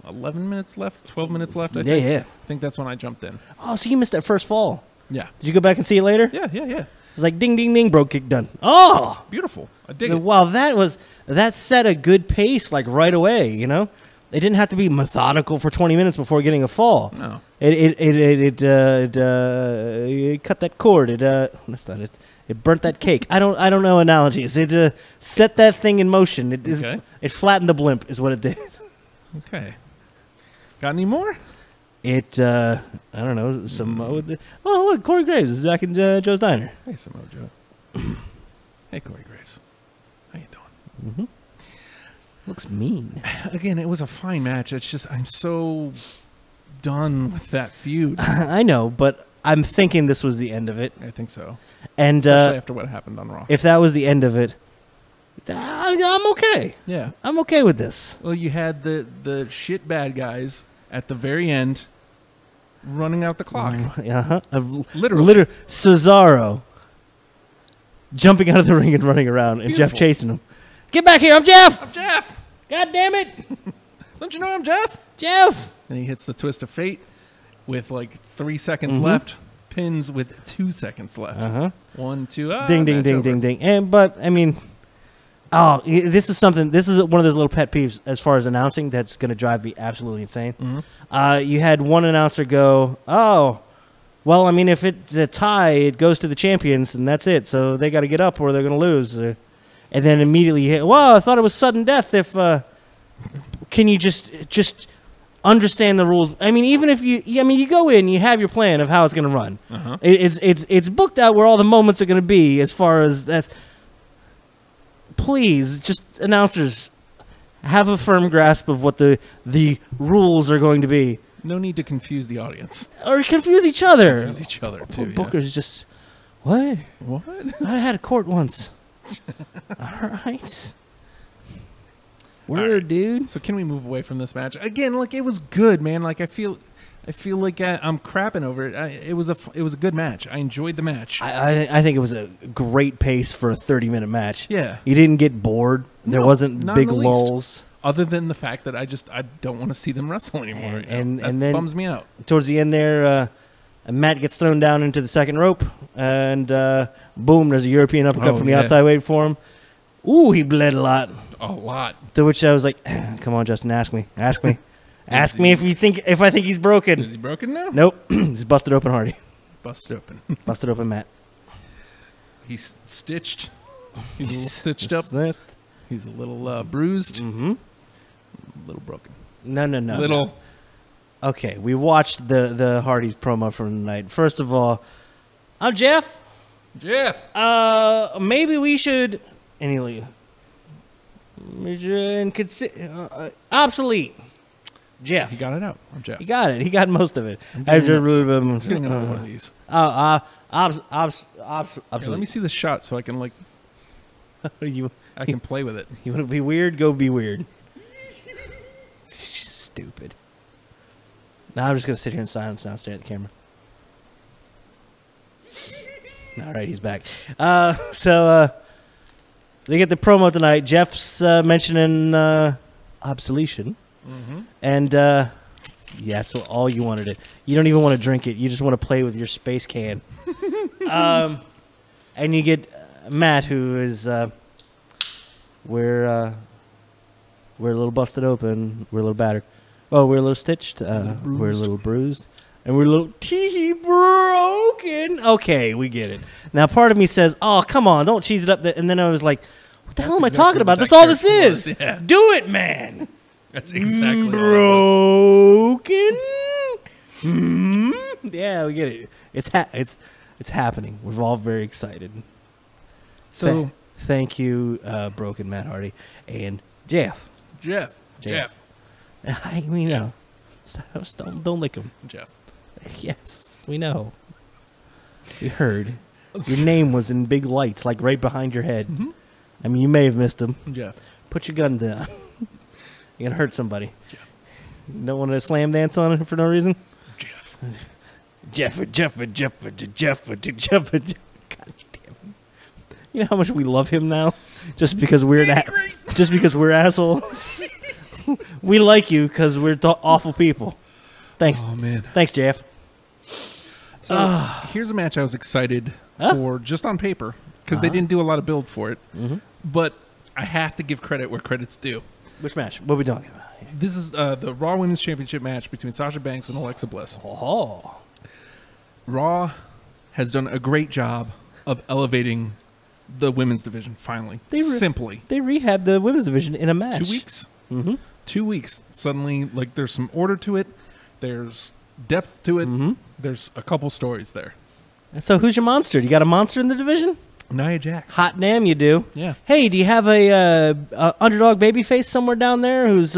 11 minutes left, 12 minutes left, I think. Yeah. I think that's when I jumped in. Oh, so you missed that first fall. Yeah. Did you go back and see it later? Yeah. It's like ding, ding, ding, broke kick done. Oh! Beautiful. I dig it. Wow, that set a good pace, like right away, you know? It didn't have to be methodical for 20 minutes before getting a fall. No. It cut that cord. That's not it. It burnt that cake. I don't know analogies. It set that thing in motion. It flattened the blimp is what it did. Okay. Got any more? I don't know. Look, Corey Graves is back in Joe's Diner. Hey, Samoa Joe. Hey, Corey Graves. How you doing? Looks mean. Again, it was a fine match. It's just I'm so done with that feud. I know, but I'm thinking this was the end of it. I think so. And especially after what happened on Raw. If that was the end of it, I'm okay. Yeah. I'm okay with this. Well, you had the shit bad guys at the very end running out the clock. Literally. Cesaro jumping out of the ring and running around, and Jeff chasing him. Get back here! I'm Jeff! I'm Jeff! God damn it! Don't you know I'm Jeff? Jeff! And he hits the twist of fate with like 3 seconds left. Pins with 2 seconds left. 1, 2. Ding, ding, ding, ding, ding. But I mean, this is something. This is one of those little pet peeves as far as announcing that's going to drive me absolutely insane. You had one announcer go, "Oh, well, I mean, if it's a tie, it goes to the champions, and that's it. So they got to get up, or they're going to lose." And then immediately, well, I thought it was sudden death. If can you just understand the rules? I mean, even if you go in, you have your plan of how it's going to run. It's booked out where all the moments are going to be. As far as that's, please, just announcers, have a firm grasp of what the rules are going to be. No need to confuse the audience or confuse each other. Confuse each other too. Booker's just what? I had a court once. All right. Word, dude. So can we move away from this match again? Like it was good, man. Like I feel like I'm crapping over it. It was a good match. I enjoyed the match. I think it was a great pace for a 30-minute match. Yeah. You didn't get bored. There wasn't big lulls. Other than the fact that I don't want to see them wrestle anymore. And then bums me out. Towards the end there, Matt gets thrown down into the second rope, and boom, there's a European uppercut from the outside waiting for him. Ooh, he bled a lot. A lot. To which I was like, come on, Justin, ask me. Ask me if I think he's broken. Is he broken now? Nope. He's busted open, Hardy. Busted open. Busted open, Matt. He's stitched. He's a little stitched up. Snissed. He's a little bruised. Mm-hmm. A little broken. No. Little. No. Okay, we watched the Hardy's promo from the night. First of all, I'm Jeff. Maybe we should... obsolete. Jeff. He got it out. I'm Jeff. He got it. He got most of it. I'm getting another one of these. Here, Let me see the shot so I can like. I can play with it. You want to be weird? Go be weird. Stupid. Now I'm just gonna sit here in silence now, stare at the camera. All right, he's back. So they get the promo tonight. Jeff's mentioning obsolescence, and yeah, that's all you wanted it. You don't even want to drink it. You just want to play with your space can. And you get Matt, who is we're a little busted open. We're a little battered. Oh, we're a little stitched. We're a little bruised. And we're a little broken. Okay, we get it. Now, part of me says, oh, come on, don't cheese it up. And then I was like, what the hell am I talking about? That's all this is. Yeah. Do it, man. That's exactly broken. Yeah, we get it. It's happening. We're all very excited. So thank you, Broken Matt Hardy and Jeff. Jeff. We know. Don't lick him. Jeff. Yes, we know. We heard. Your name was in big lights, like right behind your head. I mean, you may have missed him. Jeff. Put your gun down. You're going to hurt somebody. Jeff. You don't want to slam dance on it for no reason? Jeff. Jeff. God damn it. You know how much we love him now? Just because we're assholes? We like you because we're awful people. Thanks. Oh, man. Thanks, Jeff. So here's a match I was excited for just on paper because they didn't do a lot of build for it. But I have to give credit where credit's due. Which match? What are we talking about here? This is the Raw Women's Championship match between Sasha Banks and Alexa Bliss. Oh. Raw has done a great job of elevating the women's division, finally. Simply. They rehabbed the women's division in a match. 2 weeks? 2 weeks. Suddenly, like, there's some order to it. There's depth to it. There's a couple stories there. So who's your monster? You got a monster in the division? Nia Jax. Hot damn, you do. Yeah. Hey, do you have a underdog babyface somewhere down there who's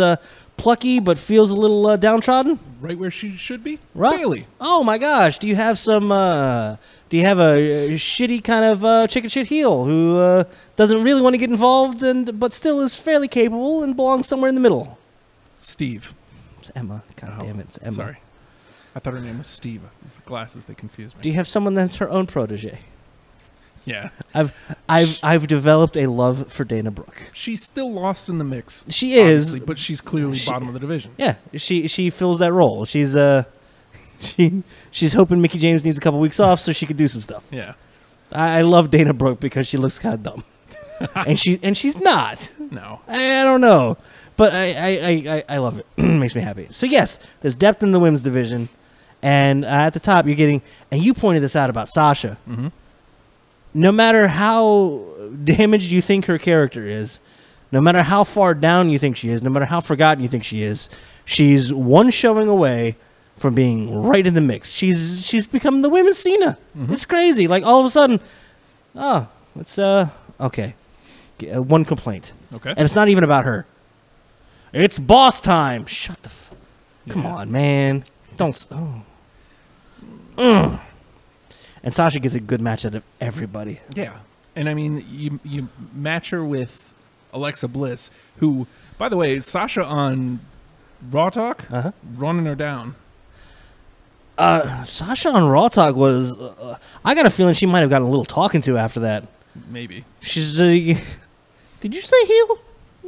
plucky but feels a little downtrodden? Right where she should be? Right. Bailey. Oh, my gosh. Do you have some... do you have a shitty kind of chicken shit heel who doesn't really want to get involved but still is fairly capable and belongs somewhere in the middle? Steve. It's Emma. God damn it. It's Emma. Sorry. I thought her name was Steve. It's the glasses, they confused me. Do you have someone that's her own protege? Yeah. I've developed a love for Dana Brooke. She's still lost in the mix. She is, but she's clearly bottom of the division. Yeah, she fills that role. She's she's hoping Mickie James needs a couple weeks off so she could do some stuff. Yeah. I love Dana Brooke because she looks kind of dumb, and she's not. No. I don't know, but I love it. It makes me happy. So yes, there's depth in the women's division, and at the top you're getting. And you pointed this out about Sasha. No matter how damaged you think her character is, no matter how far down you think she is, no matter how forgotten you think she is, she's one showing away from being right in the mix. She's become the women's Cena. It's crazy. Like all of a sudden, it's okay. One complaint. Okay. And it's not even about her. It's boss time. Shut the Come on, man. Don't And Sasha gets a good match out of everybody. Yeah. And I mean, you match her with Alexa Bliss, who, by the way, Sasha on Raw Talk, running her down. Sasha on Raw Talk was... I got a feeling she might have gotten a little talking to after that. Maybe. She's... did you say heel?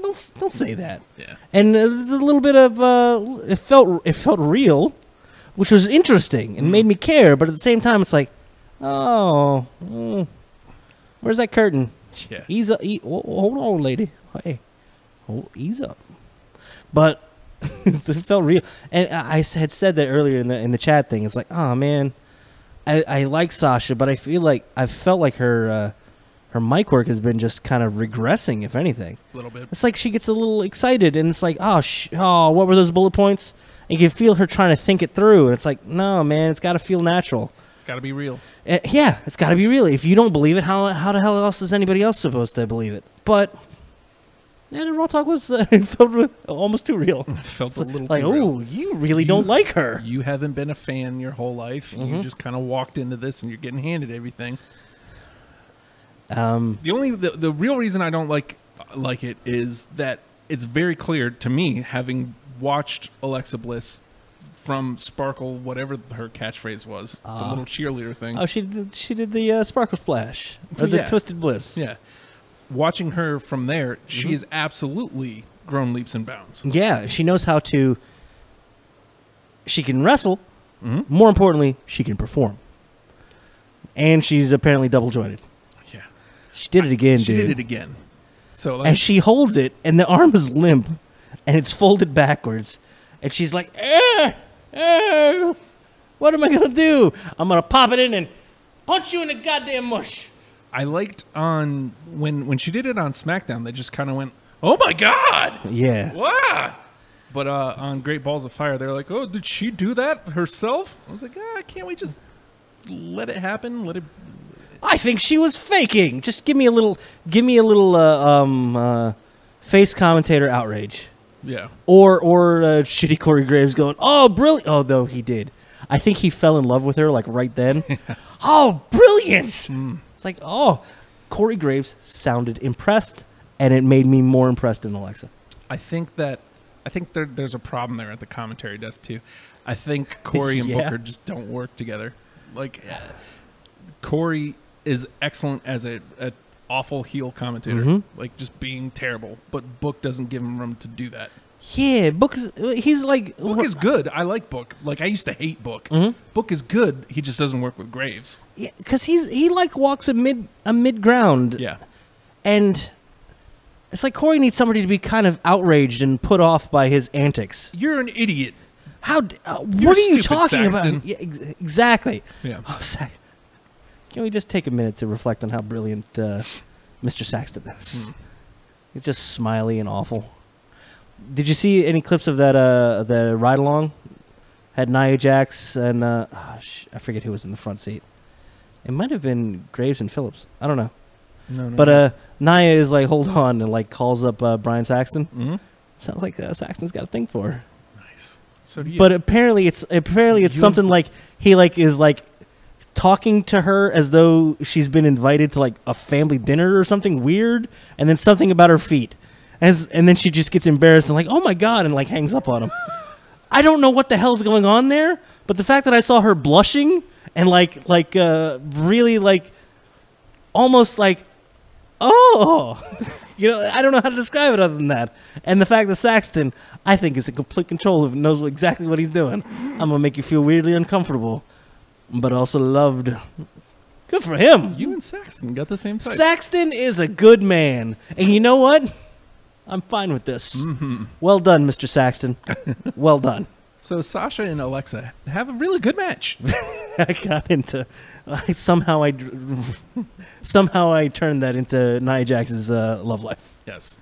Don't say that. Yeah. And there's a little bit of... it felt real, which was interesting and made me care, but at the same time, it's like... Oh, where's that curtain? Yeah. Ease up. Hold on, lady. Hey, ease up. But this felt real, and I had said that earlier in the chat thing. It's like, oh man, I like Sasha, but I felt like her mic work has been just kind of regressing, if anything. A little bit. It's like she gets a little excited, and it's like, what were those bullet points? And you can feel her trying to think it through, and it's like, no, man, it's got to feel natural. It's got to be real. Yeah, it's got to be real. If you don't believe it, how the hell else is anybody else supposed to believe it? But And Raw Talk was felt almost too real. It felt a little like, too real. oh, you really don't like her. You haven't been a fan your whole life. You just kind of walked into this and you're getting handed everything. The real reason I don't like it is that it's very clear to me, having watched Alexa Bliss from Sparkle, whatever her catchphrase was, the little cheerleader thing. Oh, she did the Sparkle Splash or the Twisted Bliss. Yeah. Watching her from there, she has absolutely grown leaps and bounds. Yeah, she knows how to. She can wrestle. More importantly, she can perform. And she's apparently double jointed. Yeah, she did it again, dude. She did it again. So, and she holds it, and the arm is limp, and it's folded backwards, and she's like, what am I gonna do? I'm gonna pop it in and punch you in the goddamn mush. I liked on when she did it on SmackDown, they just kind of went, "Oh my god!" Yeah. Wow. But on Great Balls of Fire, they're like, "Oh, did she do that herself?" I was like, "Can't we just let it happen? Let it." I think she was faking. Just give me a little face commentator outrage. Yeah. Or shitty Corey Graves going, "Oh, brilliant!" Oh, though he did. I think he fell in love with her like right then. Oh, brilliant! It's like, oh, Corey Graves sounded impressed, and it made me more impressed than Alexa. I think there's a problem there at the commentary desk too. I think Corey and Booker just don't work together. Like, Corey is excellent as a awful heel commentator, like just being terrible, but Book doesn't give him room to do that. Yeah, Book is good. I like Book. Like, I used to hate Book. Book is good. He just doesn't work with Graves. Yeah, because he walks a mid ground. Yeah, and it's like Corey needs somebody to be kind of outraged and put off by his antics. You're an idiot. How? What are you talking Saxton. about? Yeah, exactly. Yeah. Oh, can we just take a minute to reflect on how brilliant Mr. Saxton is? He's just smiley and awful. Did you see any clips of that the ride along? Had Nia Jax and I forget who was in the front seat. It might have been Graves and Phillips. I don't know. No. But Nia is like, hold on, and like calls up Brian Saxton. Sounds like Saxton's got a thing for her. Nice. So do you. But apparently it's something like he is talking to her as though she's been invited to like a family dinner or something weird, and then something about her feet. And then she just gets embarrassed and like, oh my god, and like hangs up on him. I don't know what the hell's going on there, but the fact that I saw her blushing and really like almost like, oh, I don't know how to describe it other than that. And the fact that Saxton, I think, is in complete control of, knows exactly what he's doing. I'm gonna make you feel weirdly uncomfortable, but also loved. Good for him. You and Saxton got the same type. Saxton is a good man, and you know what? I'm fine with this. Well done, Mr. Saxton. Well done. So Sasha and Alexa have a really good match. I got into somehow I turned that into Nia Jax's love life. Yes,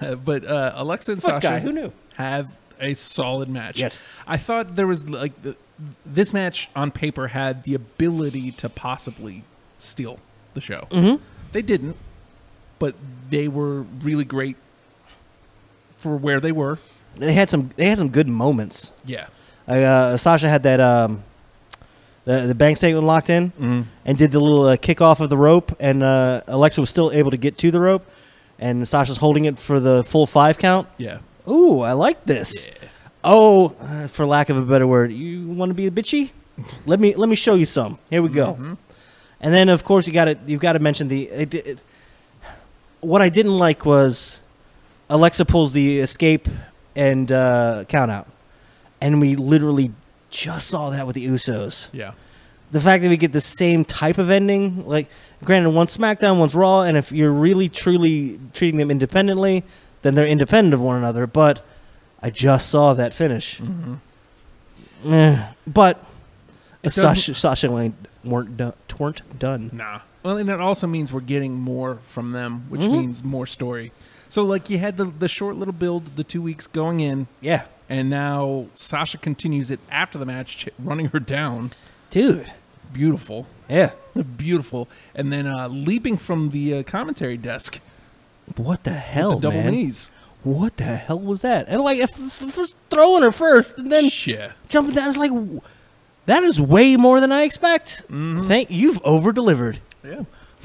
but Alexa and Sasha guy, who knew? Have a solid match. Yes, I thought there was like this match on paper had the ability to possibly steal the show. They didn't, but they were really great for where they were. They had some good moments. Yeah. Sasha had that the bank statement locked in and did the little kickoff of the rope, and Alexa was still able to get to the rope, and Sasha's holding it for the full 5 count. Yeah. Ooh, I like this. Yeah. Oh, for lack of a better word, you want to be bitchy? Let me show you some. Here we go. And then of course you've got to mention what I didn't like was Alexa pulls the escape and count out, and we literally just saw that with the Usos. Yeah. The fact that we get the same type of ending, like, granted, one's SmackDown, one's Raw, and if you're really truly treating them independently, then they're independent of one another. But I just saw that finish. But Sasha and Wayne weren't done. Nah. Well, and it also means we're getting more from them, which means more story. So, like, you had the short little build, the 2 weeks going in. Yeah. And now Sasha continues it after the match, running her down. Dude. Beautiful. Yeah. Beautiful. And then leaping from the commentary desk. What the hell, the double man? knees. What the hell was that? And like, throwing her first and then Yeah. jumping down. It's like, that is way more than I expect. You've over-delivered. Yeah.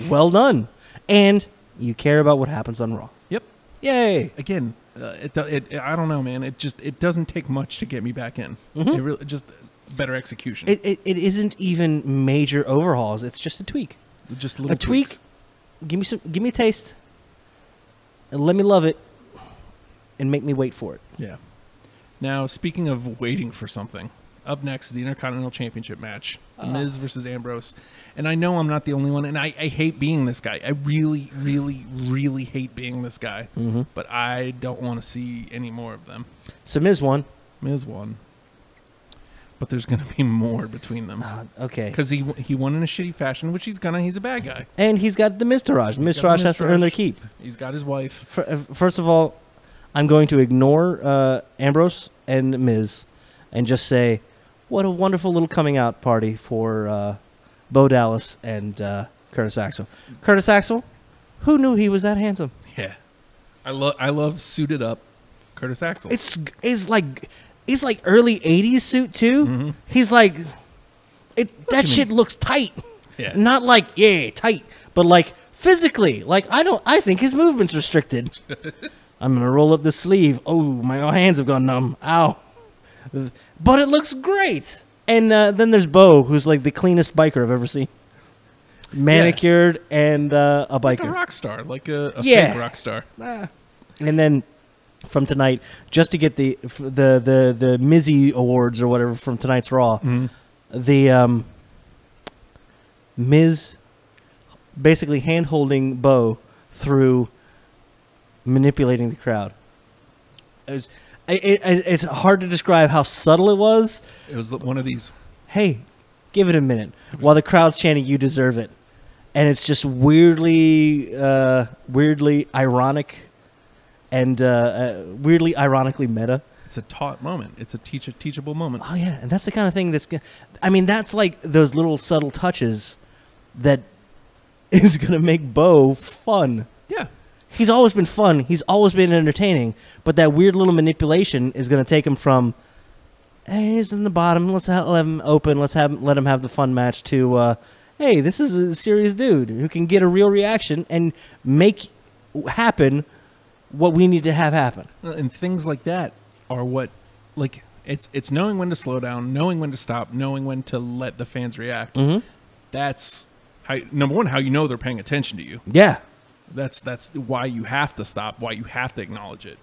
Well done. And you care about what happens on Raw. Yep. Yay. Again, I don't know, man. It doesn't take much to get me back in. It really just better execution. It isn't even major overhauls. It's just a tweak. Just little A tweak. tweaks. Give me a taste. And let me love it. And make me wait for it. Yeah. Now, speaking of waiting for something, up next, the Intercontinental Championship match. The Miz versus Ambrose. And I know I'm not the only one, and I hate being this guy. I really, really, really hate being this guy. But I don't want to see any more of them. So Miz won. Miz won. But there's going to be more between them. Okay. Because he won in a shitty fashion, which he's a bad guy. And he's got the Miztourage. The Miztourage has to earn their keep. He's got his wife. First of all, I'm going to ignore Ambrose and Miz and just say, what a wonderful little coming out party for Bo Dallas and Curtis Axel. Curtis Axel, who knew he was that handsome? Yeah. I love suited up Curtis Axel. It's like early 80s suit too. He's like that shit looks tight. Yeah. Not like tight, but like physically. Like I think his movement's restricted. I'm gonna roll up the sleeve. Oh, my hands have gone numb. Ow. But it looks great. And then there's Bo, who's like the cleanest biker I've ever seen. Manicured and a biker. Like a rock star, like a fake rock star. And then from tonight, just to get the Mizzy Awards or whatever from tonight's Raw, the Miz basically hand-holding Bo through manipulating the crowd. It's hard to describe how subtle it was. It was one of these. Hey, give it a minute. While the crowd's chanting, "You deserve it," and it's just weirdly ironic and weirdly ironically meta. It's a taught moment. It's a teachable moment. Oh yeah, and that's the kind of thing that's like those little subtle touches that is gonna make Bo fun. Yeah. He's always been fun. He's always been entertaining. But that weird little manipulation is going to take him from, hey, he's in the bottom. Let's let him open. Let him have the fun match to, hey, this is a serious dude who can get a real reaction and make happen what we need to have happen. And things like that are what, like, it's knowing when to slow down, knowing when to stop, knowing when to let the fans react. That's, number one, how you know they're paying attention to you. Yeah. That's why you have to stop, why you have to acknowledge it.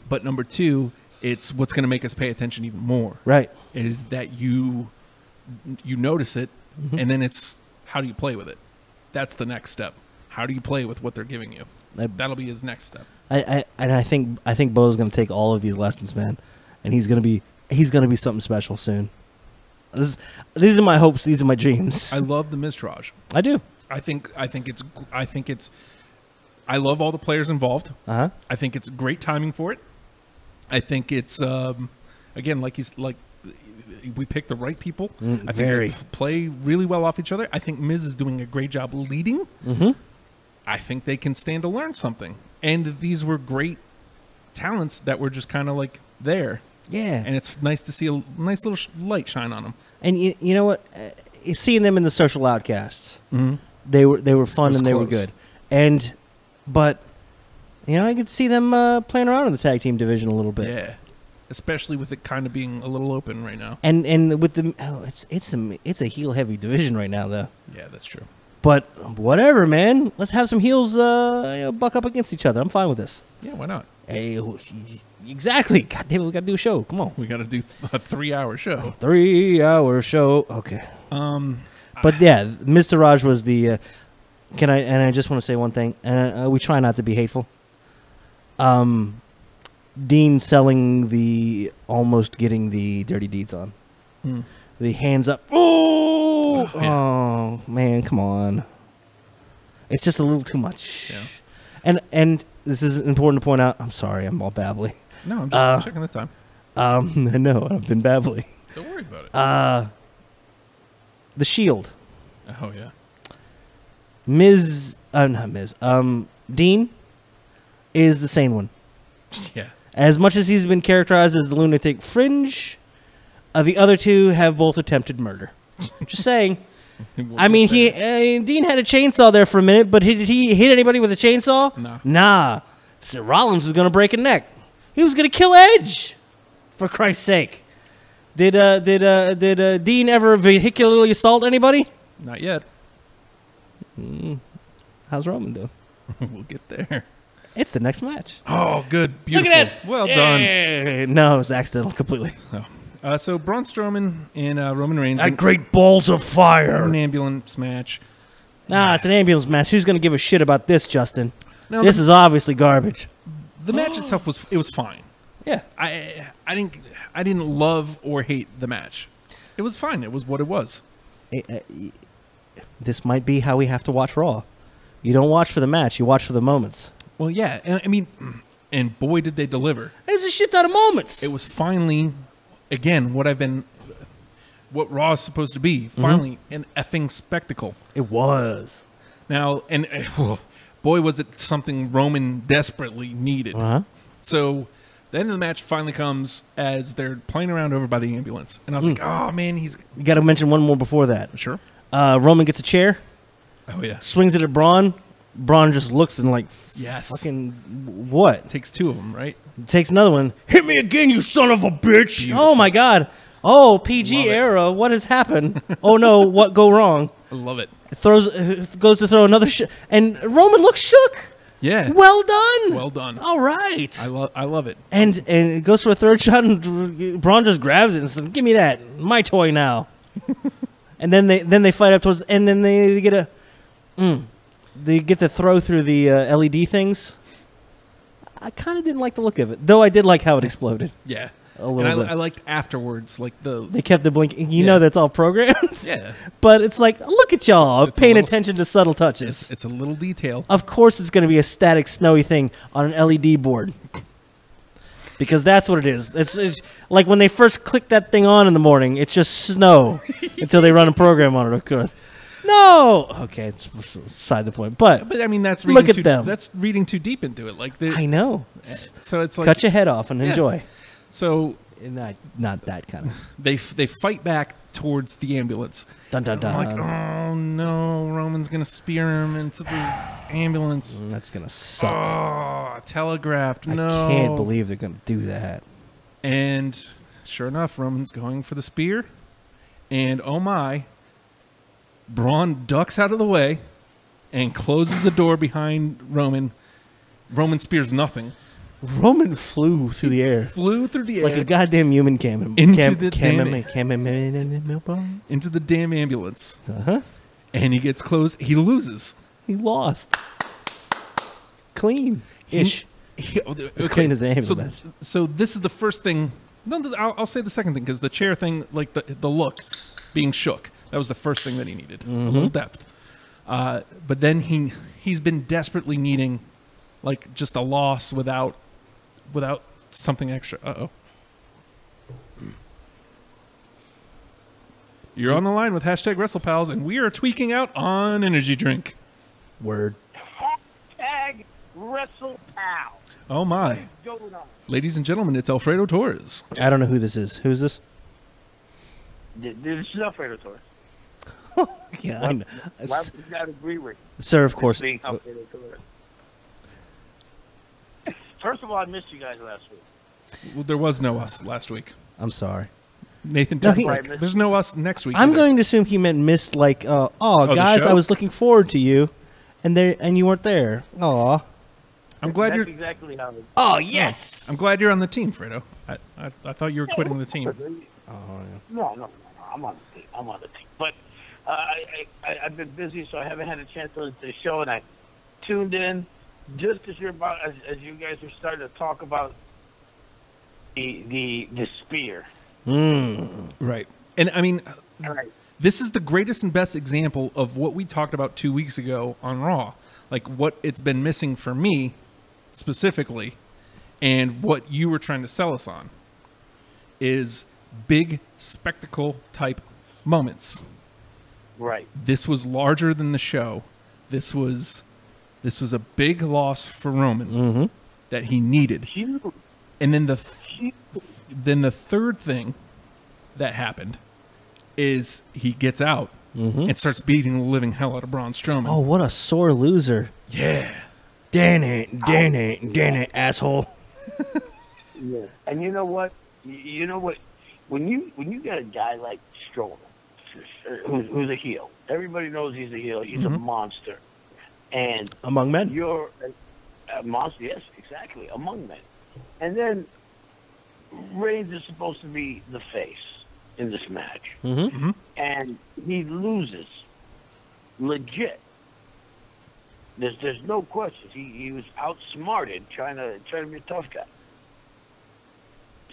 But number two, it's what's going to make us pay attention even more. Right. Is that you notice it, and then it's how do you play with it? That's the next step. How do you play with what they're giving you? That'll be his next step. I think Bo's going to take all of these lessons, man, and he's going to be something special soon. These are my hopes. These are my dreams. I love the Miztourage. I do. I think it's. I love all the players involved. I think it's great timing for it. I think it's again like we picked the right people. I think they play really well off each other. I think Miz is doing a great job leading. I think they can stand to learn something. And these were great talents that were just kind of like there. Yeah. And it's nice to see a nice little light shine on them. And you know what? Seeing them in the Social Outcasts, they were fun and they were good. But you know, I could see them playing around in the tag team division a little bit. Yeah, especially with it kind of being a little open right now. And with the it's a heel heavy division right now though. Yeah, that's true. But whatever, man. Let's have some heels buck up against each other. I'm fine with this. Yeah, why not? Hey, exactly. God damn it, we got to do a show. Come on. We got to do a 3-hour show. 3-hour show. Okay. But yeah, Mr. Raj was the. I just want to say one thing. We try not to be hateful. Dean selling the almost getting the dirty deeds on. The hands up. Oh man, come on. It's just a little too much. Yeah. And this is important to point out. I'm sorry, I'm all babbly. No, I'm just checking the time. I know, I've been babbly. Don't worry about it. The Shield. Oh yeah. Not Miz. Dean is the sane one. Yeah. As much as he's been characterized as the lunatic fringe, the other two have both attempted murder. Just saying. I mean, Dean had a chainsaw there for a minute, but did he hit anybody with a chainsaw? No. Nah. So Rollins was going to break a neck. He was going to kill Edge, for Christ's sake. Did Dean ever vehicularly assault anybody? Not yet. How's Roman doing? We'll get there. It's the next match. Oh, good. Beautiful. Look at that. Well done. No, it was accidental completely. Oh. So Braun Strowman and Roman Reigns That great balls of in fire. an ambulance match. Nah, it's an ambulance match. Who's going to give a shit about this, Justin? No, This is obviously garbage. the match itself was fine. Yeah. I didn't love or hate the match. It was fine. It was what it was. This might be how we have to watch Raw. You don't watch for the match. You watch for the moments. Well, yeah. And, I mean, and boy, did they deliver. There's a shit ton of moments. It was finally, again, what Raw is supposed to be. Finally, an effing spectacle. It was. Now, and boy, was it something Roman desperately needed. Uh-huh. So the end of the match finally comes as they're playing around over by the ambulance. And I was like, oh, man, he's... You got to mention one more before that. Sure. Roman gets a chair, Oh, yeah. swings it at Braun. Braun just looks and like, Yes. fucking what? Takes two of them, right? Takes another one. Hit me again, you son of a bitch. Beautiful. Oh, my God. Oh, PG Love it. era. What has happened? Oh, no. What go wrong? I love it. Goes to throw another and Roman looks shook. Yeah. Well done. Well done. All right. I love it. And it goes for a third shot, and Braun just grabs it and says, "Give me that, my toy now." And then they fight up towards, and then they get they get the throw through the LED things. I kind of didn't like the look of it, though. I did like how it exploded. Yeah. A little And bit. I liked afterwards, like They kept the blinking. You Yeah. know that's all programmed. Yeah. But it's like, look at y'all It's a paying little attention to subtle touches. It's a little detail. Of course, it's going to be a static, snowy thing on an LED board. Because that's what it is. It's like when they first click that thing on in the morning, it's just snow until they run a program on it, of course. No! Okay, it's beside the point. But But I mean, that's Look reading at them. That's reading too deep into it. Like I know. so it's like Cut your head off and Yeah. enjoy. So Not that kind of. they fight back towards the ambulance. Dun dun dun. I'm like, oh no, Roman's gonna spear him into the ambulance. That's going to suck. Oh, telegraphed. No, I can't believe they're going to do that. And sure enough, Roman's going for the spear, and oh my, Braun ducks out of the way and closes the door behind Roman. Roman spears nothing. Roman flew through the air. Flew through the air Like a goddamn human cam. Into the damn- Into the damn ambulance. Uh-huh. And he gets close. He loses. He lost. Clean-ish. As clean as the ambulance. So this is the first thing. No, I'll say the second thing, because the chair thing, like the look, being shook, that was the first thing that he needed. A little depth. But then he's been desperately needing, like, just a loss without something extra. Uh-oh. You're on the line with hashtag WrestlePals, and we are tweaking out on energy drink. Word. Hashtag WrestlePal. Oh, my. Going on. Ladies and gentlemen, it's Alfredo Torres. I don't know who this is. Who's this? This is Alfredo Torres. Yeah, I know. Why would you not agree with Sir, of course. being Alfredo Torres? First of all, I missed you guys last week. Well, there was no us last week. I'm sorry. Nathan, No, there's no us next week. I'm either. going to assume he meant missed, like, the guys, show? I was looking forward to you, and you weren't there. Aw. I'm glad That's you're. exactly how it Oh, yes. I'm glad you're on the team, Fredo. I thought you were quitting the team. Oh, No. I'm on the team. But I've been busy, so I haven't had a chance to the show, and I tuned in just as you guys are starting to talk about the spear. Right. And I mean, All right. this is the greatest and best example of what we talked about 2 weeks ago on Raw. Like what it's been missing for me specifically, and what you were trying to sell us on is big spectacle type moments. Right. This was larger than the show. This was a big loss for Roman. that he needed. Huge. And then the third thing that happened is he gets out and starts beating the living hell out of Braun Strowman. Oh, what a sore loser. Yeah. Damn it, asshole. Yeah. And you know what? You know what? When you got a guy like Strowman, who's a heel, everybody knows he's a heel. He's a monster. And Among men. You're a monster. Yes, exactly. Among men. And then Reigns is supposed to be the face in this match. And he loses. Legit. There's no question. He was outsmarted trying to be a tough guy.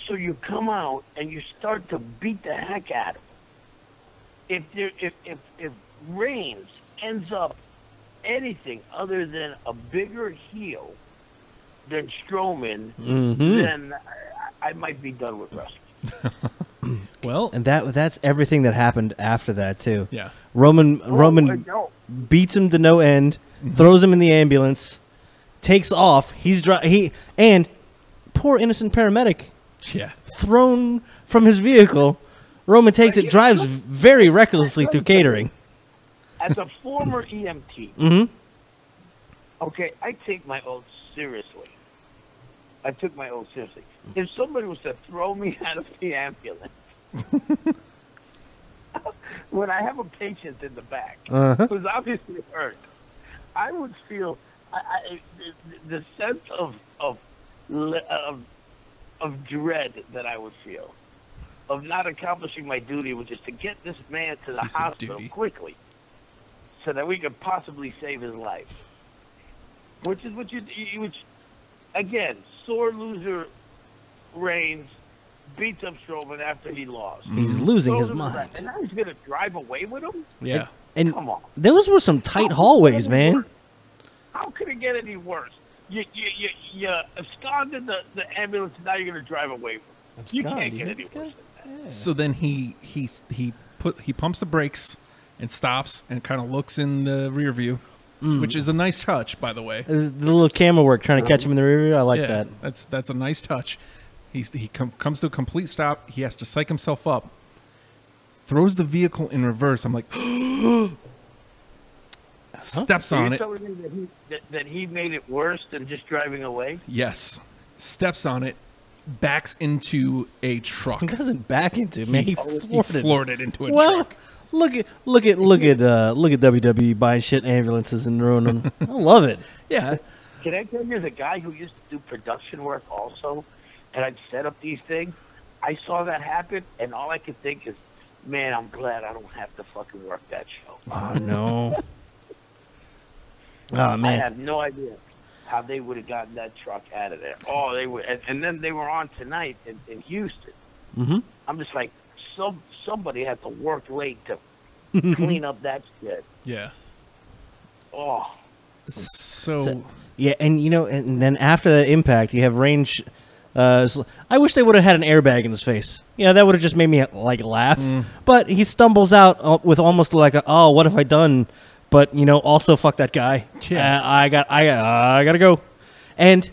So you come out and you start to beat the heck out of him. If Reigns ends up anything other than a bigger heel than Strowman, then I might be done with wrestling. Well, And that's everything that happened after that too. yeah. Roman No. beats him to no end, throws him in the ambulance, takes off. And poor innocent paramedic Yeah. thrown from his vehicle. Roman takes it, drives very recklessly through catering. As a former EMT, okay, I take my oath seriously. I took my oath seriously. If somebody was to throw me out of the ambulance, when I have a patient in the back who's obviously hurt, I would feel the sense of dread that I would feel of not accomplishing my duty, which is to get this man to the He said hospital duty. quickly, so that we could possibly save his life. Which again, sore loser Reigns beats up Strowman after he lost. He's losing Throws his him in the mind. back, and now he's going to drive away with him? Yeah. And Come on. those were some tight hallways, man. How could it get any worse? You absconded the ambulance, and now you're going to drive away from him. You can't get any worse than that. So then he pumps the brakes and stops and kind of looks in the rear view, which is a nice touch, by the way. The little camera work trying to catch him in the rear view. I like that. That's a nice touch. He comes to a complete stop. He has to psych himself up. Throws the vehicle in reverse. I'm like, steps So on you're it. telling me that he made it worse than just driving away? Yes, steps on it, backs into a truck. He doesn't back into it, man. He He floored it into a Well, truck. look at WWE buying shit ambulances and ruining them. I love it. Yeah. Can I tell you, as a guy who used to do production work also, and I'd set up these things, I saw that happen, and all I could think is, man, I'm glad I don't have to fucking work that show. Oh no. Oh I man. have no idea how they would have gotten that truck out of there. Oh, they would, and then they were on tonight in Houston. I'm just like, somebody had to work late to clean up that shit. Yeah. Oh, So Yeah, and and then after that impact, you have Range. I wish they would have had an airbag in his face. Yeah, that would have just made me laugh. But he stumbles out with almost like oh, what have I done? But also fuck that guy. Yeah. I gotta go. And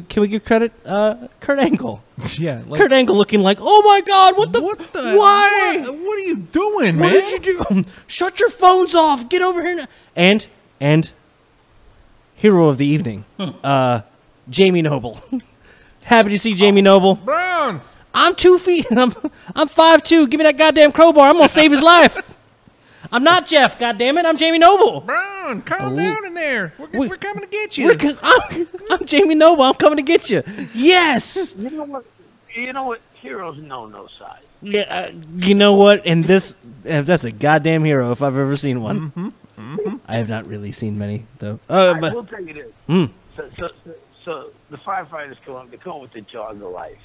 can we give credit? Kurt Angle. yeah, Kurt Angle looking like, oh my God, what the? Why? What are you doing, What man? did you do? Shut your phones off. Get over here now. And hero of the evening, Jamie Noble. Happy to see Jamie Noble. Brown. I'm 2 feet. I'm 5'2". Give me that goddamn crowbar. I'm gonna save his life. I'm not Jeff. Goddammit. I'm Jamie Noble. Brown, calm down in there. We're coming to get you. I'm Jamie Noble. I'm coming to get you. Yes. you know what? Heroes know no size. Yeah. You know what? And that's a goddamn hero if I've ever seen one. I have not really seen many though. I But will tell you this. So the firefighters come with the jog of life.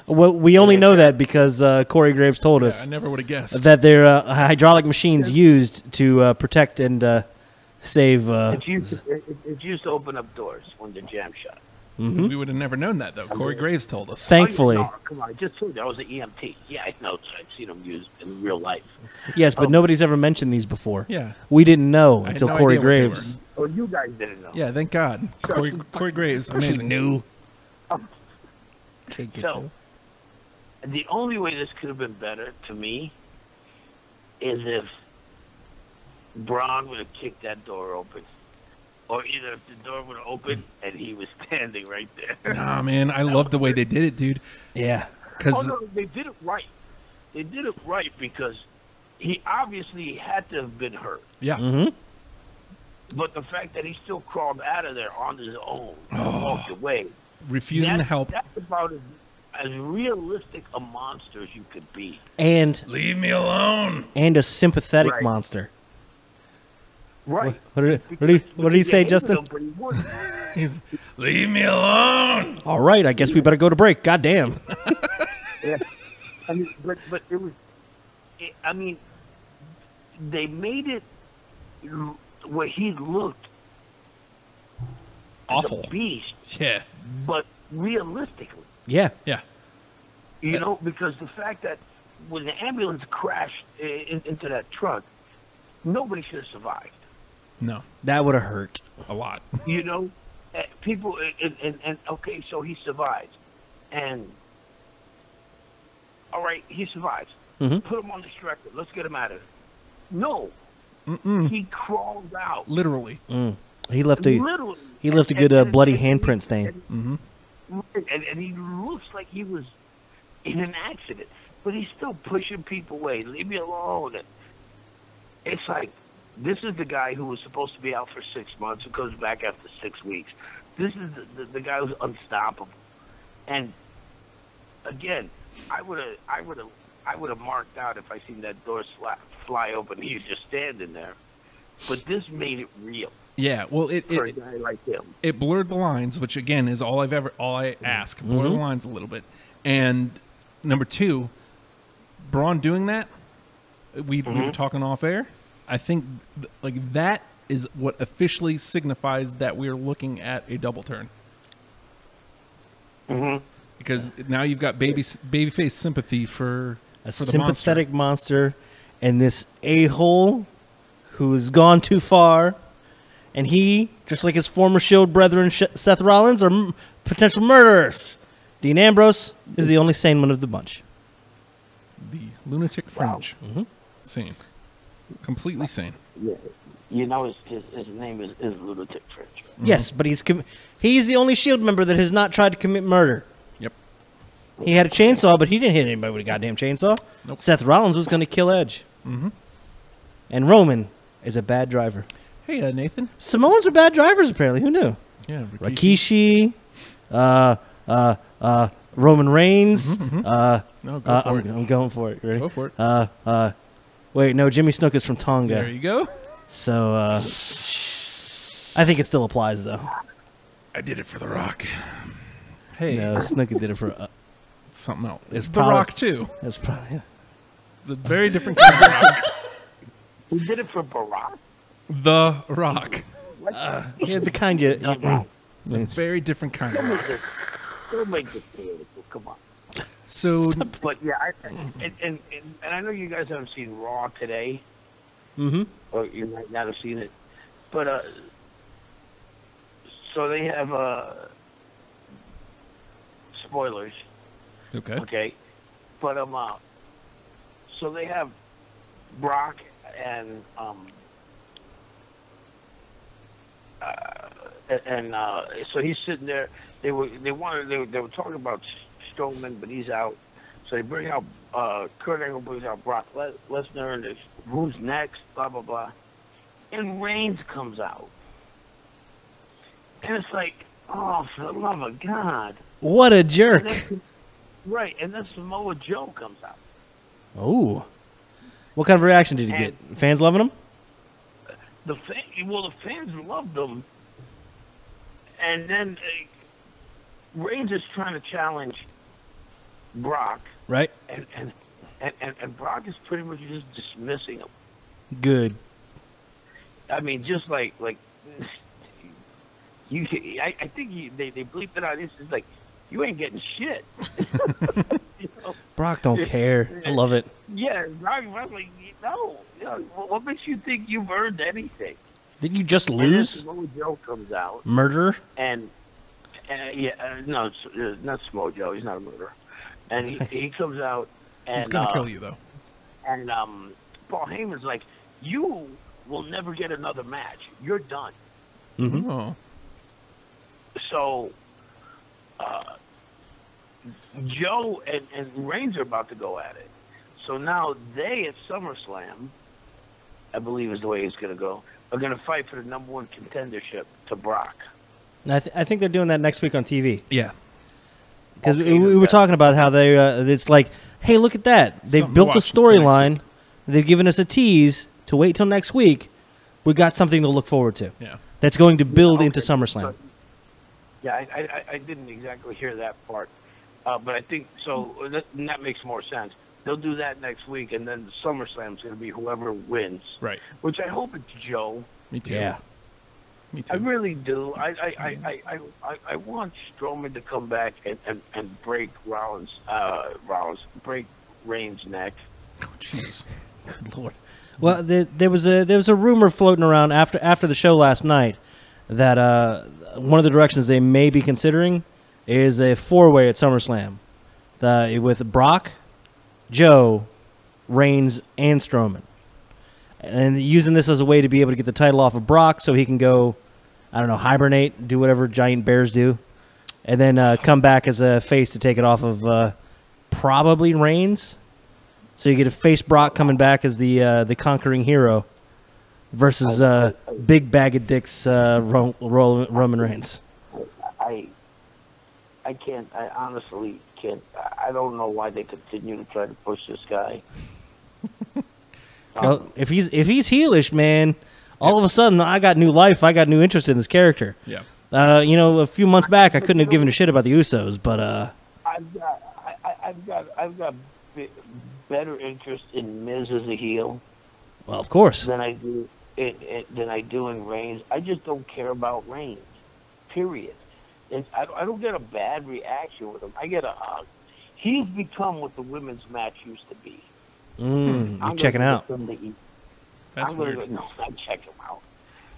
well, we only know that because Corey Graves told I us never would have guessed. that they're hydraulic machines used to protect and save. It's used to open up doors when the jam shot. We would have never known that, though. Corey Graves told us. Thankfully, Oh, come on, I just told you I was an EMT. Yeah, I know. I've seen them used in real life. yes, but nobody's ever mentioned these before. Yeah. We didn't know I had until no Corey idea what they Graves. Or you guys didn't know. Yeah, thank God. Corey Graves, amazing. New. So, the only way this could have been better to me is if Braun would have kicked that door open. Or either if the door would have opened and he was standing right there. Nah, man, I love the way they did it, dude. Yeah. Oh, no, they did it right. They did it right because he obviously had to have been hurt. Yeah. Mm-hmm. But the fact that he still crawled out of there on his own and walked away. Refusing to help. That's about as realistic a monster as you could be. And Leave me alone. And a sympathetic Right. monster. Right. What did he say, Justin? Leave me alone. All right, I guess we better go to break. God damn. Yeah. I mean, but it was. I mean, they made it where he looked Awful. like a beast, Yeah. but realistically, Yeah. Yeah. you know, because the fact that when the ambulance crashed into that truck, nobody should have survived. No. That would have hurt. A lot. You know, people, and okay, so he survives, and all right, he survives. Mhm. Put him on the stretcher. Let's get him out of there. No, he crawled out. Literally. He left a Literally. good bloody handprint stain. And he looks like he was in an accident, but he's still pushing people away. Leave me alone. And it's like, this is the guy who was supposed to be out for 6 months, who comes back after 6 weeks. This is the guy who's unstoppable. And again, I would have marked out if I seen that door fly open. He was just standing there. But this made it real. Yeah, well, For a guy like him. it blurred the lines, which again is all I ask. Blur the lines a little bit. And number two, Braun doing that, we were talking off air. I think like that is what officially signifies that we're looking at a double turn. Because now you've got babyface sympathy for A the sympathetic monster and this a-hole who's gone too far. And he, just like his former Shield brethren, Seth Rollins, are potential murderers. Dean Ambrose is the only sane one of the bunch. the lunatic fringe. Sane. Completely sane. Yeah. You know, his name is Lunatic Fringe. Yes, but he's the only Shield member that has not tried to commit murder. Yep. He had a chainsaw, but he didn't hit anybody with a goddamn chainsaw. Nope. Seth Rollins was going to kill Edge. And Roman is a bad driver. Hey, Nathan. Samoans are bad drivers, apparently. Who knew? Yeah, Rikishi, Roman Reigns. No, go for it. I'm going for it. You ready? Go for it. Wait, no, Jimmy Snuka is from Tonga. There you go. So, I think it still applies, though. I did it for The Rock. Hey, No, Snuka did it for... something else. It's The probably- Rock, too. that's probably... It's a very different kind of rock. Who did it for Barack? The Rock. Yeah, the kind you... A very different kind of rock. Don't make this political. Come on. So, But yeah, and I know you guys haven't seen Raw today, or you might not have seen it, but so they have spoilers, okay, but so they have Brock and so he's sitting there. They were talking about Strowman, but he's out. So they bring out Kurt Angle brings out Brock Lesnar, and it's who's next, blah blah blah. And Reigns comes out, and it's like, oh, for the love of God! What a jerk. Right, and then Samoa Joe comes out. Oh. What kind of reaction did he get? Fans loving him? The fans loved him, and then Reigns is trying to challenge Brock, Right? and Brock is pretty much just dismissing him. Good. I mean, just like you. I think they bleeped it out. This is like, you ain't getting shit. You know? Brock don't care. I love it. Yeah, Brock was like, no. You know, what makes you think you've earned anything? Didn't you just And then lose? Samoa Joe comes out, Murderer? and no, it's not Samoa Joe. He's not a murderer. And he comes out, and He's gonna kill you though. And Paul Heyman's like, you will never get another match. You're done. Mm-hmm. Oh. So Joe and Reigns are about to go at it. So now they at SummerSlam, I believe is the way it's going to go, are going to fight for the number one contendership to Brock. I think they're doing that next week on TV. Yeah. Because Okay, we were okay. talking about how they it's like, hey, look at that. They've Something to built a watch for next storyline. They've given us a tease to wait till next week. We got something to look forward to. Yeah. That's going to build into Okay, SummerSlam. but- Yeah, I didn't exactly hear that part. But I think, so that makes more sense. They'll do that next week, and then the SummerSlam's going to be whoever wins. Right. Which I hope it's Joe. Me too. Yeah. Me I too. really do. I want Strowman to come back and break break Reigns' neck. Oh, jeez. Good Lord. Well, there was a rumor floating around after the show last night that one of the directions they may be considering is a 4-way at SummerSlam, with Brock, Joe, Reigns, and Strowman, and using this as a way to be able to get the title off of Brock so he can go, I don't know, hibernate, do whatever giant bears do, and then come back as a face to take it off of probably Reigns. So you get a face Brock coming back as the conquering hero versus big bag of dicks Roman Reigns. I can't. I honestly can't. I don't know why they continue to try to push this guy. Well, if he's heelish, man, all of a sudden I got new life. I got new interest in this character. Yeah. A few months back I couldn't have given a shit about the Usos, but I've got better interest in Miz as a heel well, of course. than I do in Reigns. I just don't care about Reigns. Period. I don't get a bad reaction with him. I get he's become what the women's match used to be. You're checking out. That's weird. No, not check him out.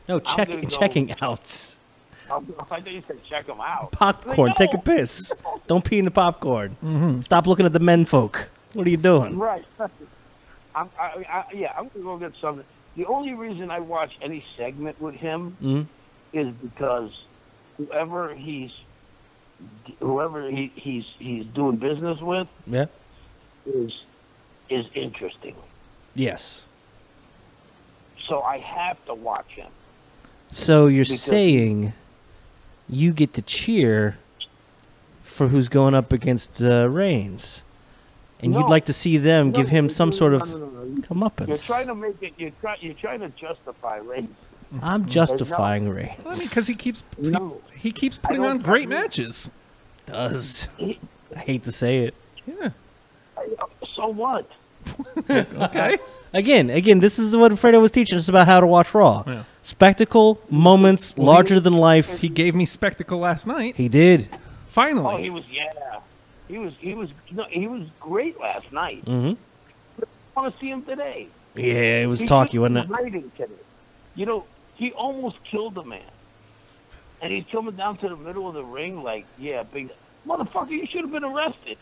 No, gonna go- checking out. I thought you said check him out. Popcorn. Like, Take a no. piss. Don't pee in the popcorn. Stop looking at the men folk. What are you doing? Right. I'm gonna go get something. The only reason I watch any segment with him is because whoever he's doing business with Yeah. is interesting. Yes. So I have to watch him. So you're Because- saying you get to cheer for who's going up against Reigns, and you'd No. like to see them No, give him some sort of no. comeuppance. You're trying to make it. You're trying to justify Reigns. I'm justifying Reigns. I mean, because he keeps No. he keeps putting on great matches. Does. I hate to say it. Yeah. So what? Okay. Again, this is what Fredo was teaching us about how to watch Raw. Yeah. Spectacle, moments, larger than life. He gave me spectacle last night. He did. Finally. Oh, he was great last night. Mm-hmm. I want to see him today. Yeah, it was He talky, was wasn't it? writing today. You know, he almost killed a man, and he's coming down to the middle of the ring like, yeah, big motherfucker, you should have been arrested.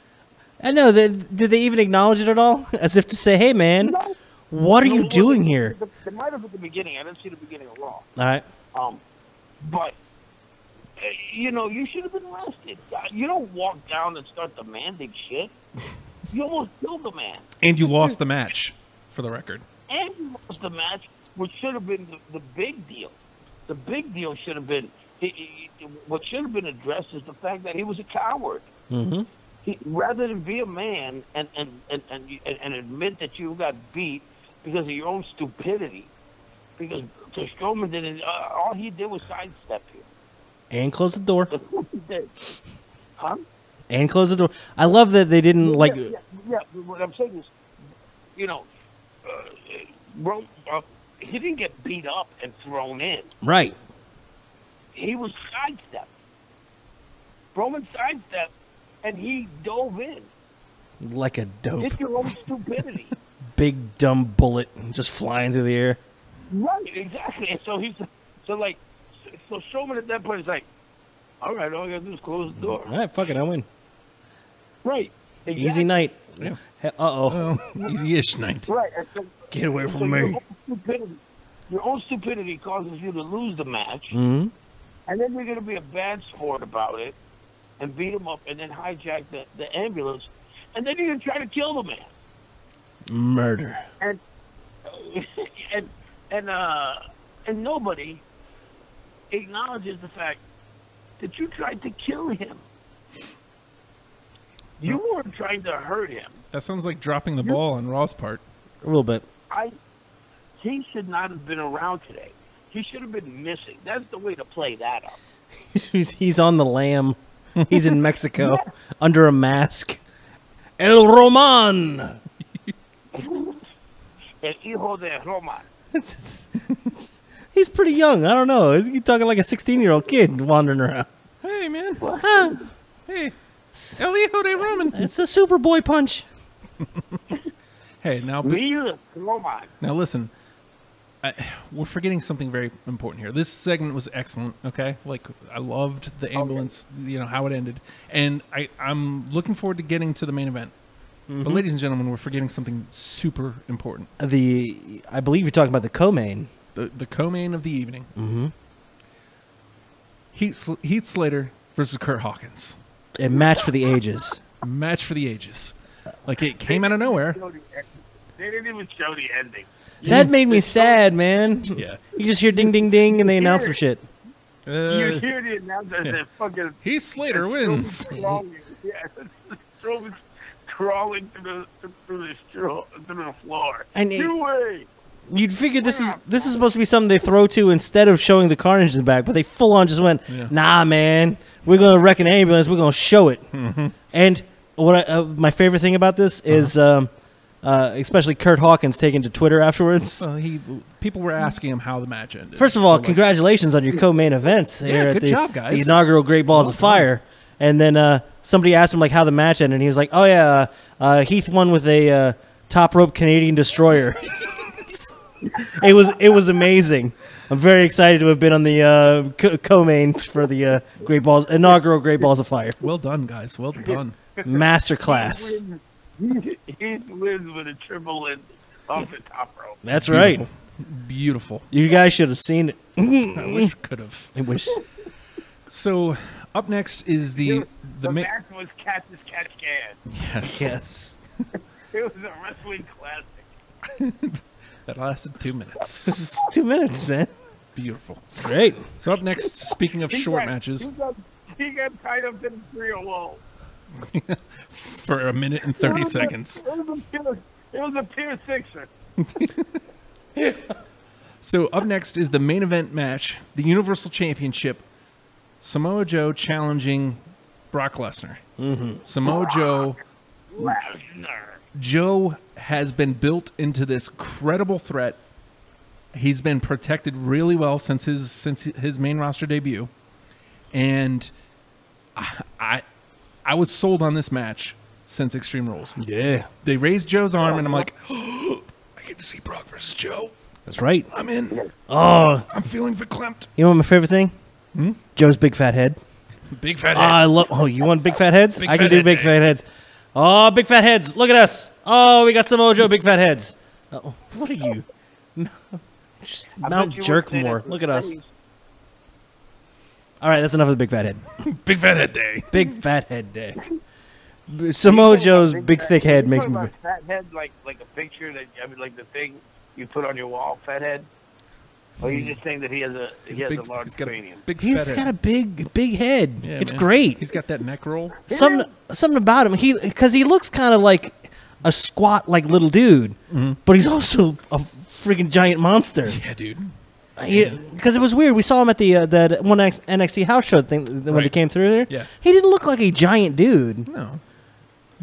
I know. Did they even acknowledge it at all? As if to say, hey, man, No. what are No, you well, doing here? They might have at the beginning. I didn't see the beginning of Raw. All right. But you should have been arrested. You don't walk down and start demanding shit. You almost killed the man, And you lost the match, for the record. and you lost the match, which should have been the big deal. The big deal should have been what should have been addressed is the fact that he was a coward. Mm-hmm. Rather than be a man and admit that you got beat because of your own stupidity, because Strowman didn't. All he did was sidestep you. And close the door. That's what he did. Huh? And close the door. I love that they didn't like. Yeah. But what I'm saying is, he didn't get beat up and thrown in. Right. He was sidestepped. Roman sidestepped, and he dove in. Like a dope. It's your own stupidity. Big dumb bullet just flying through the air. Right, exactly. And so so Strowman at that point is like, all right, all I gotta do is close the door. All right, fuck it, I win. Right. Exactly. Easy night. Yeah. Uh-oh. Easy-ish night. Right. And so, Get away from me. Your own stupidity causes you to lose the match, Mm-hmm. and then you're going to be a bad sport about it, and beat him up, and then hijack the ambulance, and then you're going to try to kill the man. Murder. And and nobody acknowledges the fact that you tried to kill him. You weren't trying to hurt him. That sounds like dropping the ball on Raw's part. A little bit. He should not have been around today. He should have been missing. That's the way to play that up. He's on the lam. He's in Mexico under a mask. El Roman. El hijo de Roma. He's pretty young. I don't know. He's talking like a 16-year-old kid wandering around. Hey, man. Huh. Hey. El hijo de Roman. It's a Superboy punch. Hey, now Roma. listen. We're forgetting something very important here. This segment was excellent, okay? Like, I loved the ambulance, how it ended. And I'm looking forward to getting to the main event. Mm-hmm. But ladies and gentlemen, we're forgetting something super important. I believe you're talking about the co-main. The co-main of the evening. Mm-hmm. Heath Slater versus Kurt Hawkins. A match for the ages. A match for the ages. Like, it came out of nowhere. They didn't even show the ending. That made me sad, man. Yeah. You just hear ding, ding, ding, and they announce some shit. You hear the announcer that fucking Heath Slater wins. Strowman's crawling through the floor. And Two-way. you'd figure this is supposed to be something they throw to instead of showing the carnage in the back, but they full on just went, nah, man, we're gonna wreck an ambulance, we're gonna show it. Mm-hmm. And what my favorite thing about this is, especially Kurt Hawkins taking to Twitter afterwards. People were asking him how the match ended. First of all, congratulations on your co-main event here at good the, job, guys. the inaugural Great Balls of Fire. And then somebody asked him like how the match ended, and he was like, "Oh yeah, Heath won with a top rope Canadian destroyer." It was amazing. I'm very excited to have been on the co-main for the inaugural Great Balls of Fire. Well done, guys. Well done. Masterclass. He wins with a triple in off the top rope. That's right. Beautiful. You guys should have seen it. I wish I could have. I wish. So up next is the match was catch as catch can. Yes. Yes. It was a wrestling classic. That lasted 2 minutes. This is 2 minutes, man. Beautiful. It's great. So up next, speaking of short matches, He got tied up in the 3-0. for a minute and 30 seconds. It was a pure sixer. So up next is the main event match, the Universal Championship. Samoa Joe challenging Brock Lesnar. Mm-hmm. Samoa Joe. Lesnar. Joe has been built into this credible threat. He's been protected really well since his main roster debut, and I was sold on this match since Extreme Rules. Yeah. They raised Joe's arm, and I'm like, oh, I get to see Brock versus Joe. That's right. I'm in. Oh. I'm feeling verklempt. You know what my favorite thing? Joe's big fat head. Big fat head. I love. Oh, you want big fat heads? Big I can fat do head big day. fat heads. Oh, big fat heads! Look at us. Oh, we got Samoa Joe big fat heads. What are you? Just Mount Jerkmore. Look at us. All right, that's enough of the big fat head. Big fat head day. Big fat head day. Samoa Joe's big thick head makes me. Fat head like a picture that like the thing you put on your wall. Fat head. Or you just saying that he has a large cranium. He's got a big head. Yeah, it's man. great. He's got that neck roll. Something about him. Because he looks kind of like a squat like little dude, but he's also a freaking giant monster. Yeah, dude. Because it was weird. We saw him at the that one NXT house show thing when he came through there. Yeah. He didn't look like a giant dude. No.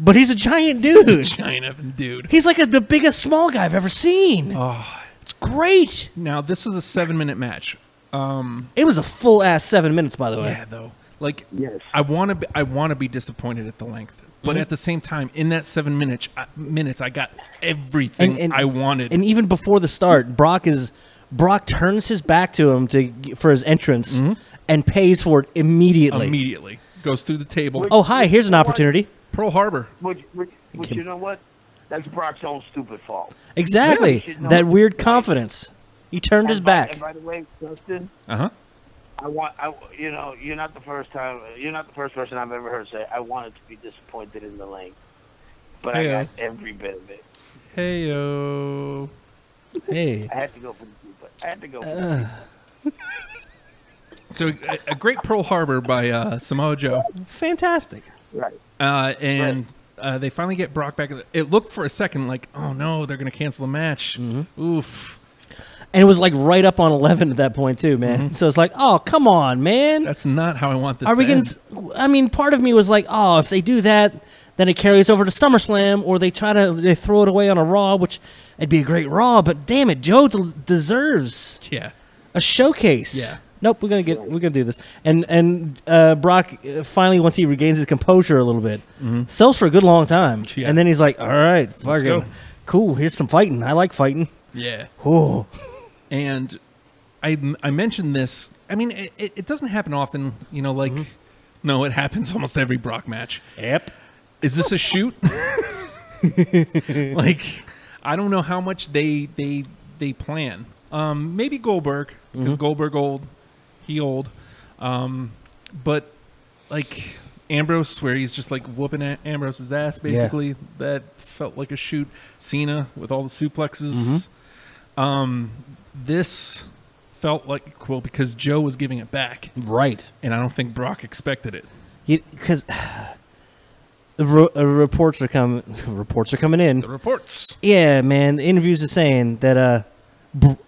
But he's a giant dude. He's a giant effing dude. He's like the biggest small guy I've ever seen. Oh. It's great. Now, this was a 7-minute match. It was a full ass 7 minutes, by the way. Yeah, though. Like, Yes. I want to be disappointed at the length, but at the same time, in that 7 minutes, I got everything And I wanted. And even before the start, Brock is Brock turns his back to him for his entrance and pays for it immediately. Immediately. Goes through the table. Oh, hi, here's an opportunity. Pearl Harbor. Which you know what? That's Brock's own stupid fault. Exactly. Yeah, that weird confidence. He turned his back. And by the way, Justin, Uh-huh. you're not the first person I've ever heard say I wanted to be disappointed in the lane, but I got every bit of it. Hey-o. Hey. I had to go for the super. I had to go for the So a great Pearl Harbor by Samoa Joe. Fantastic. right. They finally get Brock back. It looked for a second like, oh no, they're going to cancel the match. Oof. And it was like right up on 11 at that point too, man. So it's like, oh, come on, man. That's not how I want this Are we to gonna? end. I mean, part of me was like, oh, if they do that, then it carries over to SummerSlam, or they throw it away on a Raw, which it'd be a great Raw. But damn it, Joe deserves Yeah. a showcase. Yeah. Nope, we're gonna do this. And Brock finally, once he regains his composure a little bit, sells for a good long time, Yeah. and then he's like, all right, Let's go. cool. Here's some fighting. I like fighting. Yeah. Oh. And I mentioned this. I mean, it doesn't happen often, like, no, it happens almost every Brock match. Yep. Is this a shoot? Like, I don't know how much they plan. Maybe Goldberg, because Goldberg old, he old. But like Ambrose, where he's just like whooping Ambrose's ass, basically. That felt like a shoot. Cena with all the suplexes. This felt like, well, because Joe was giving it back. Right. And I don't think Brock expected it. Because the reports are coming. Reports are coming in. The reports. Yeah, man. The interviews are saying that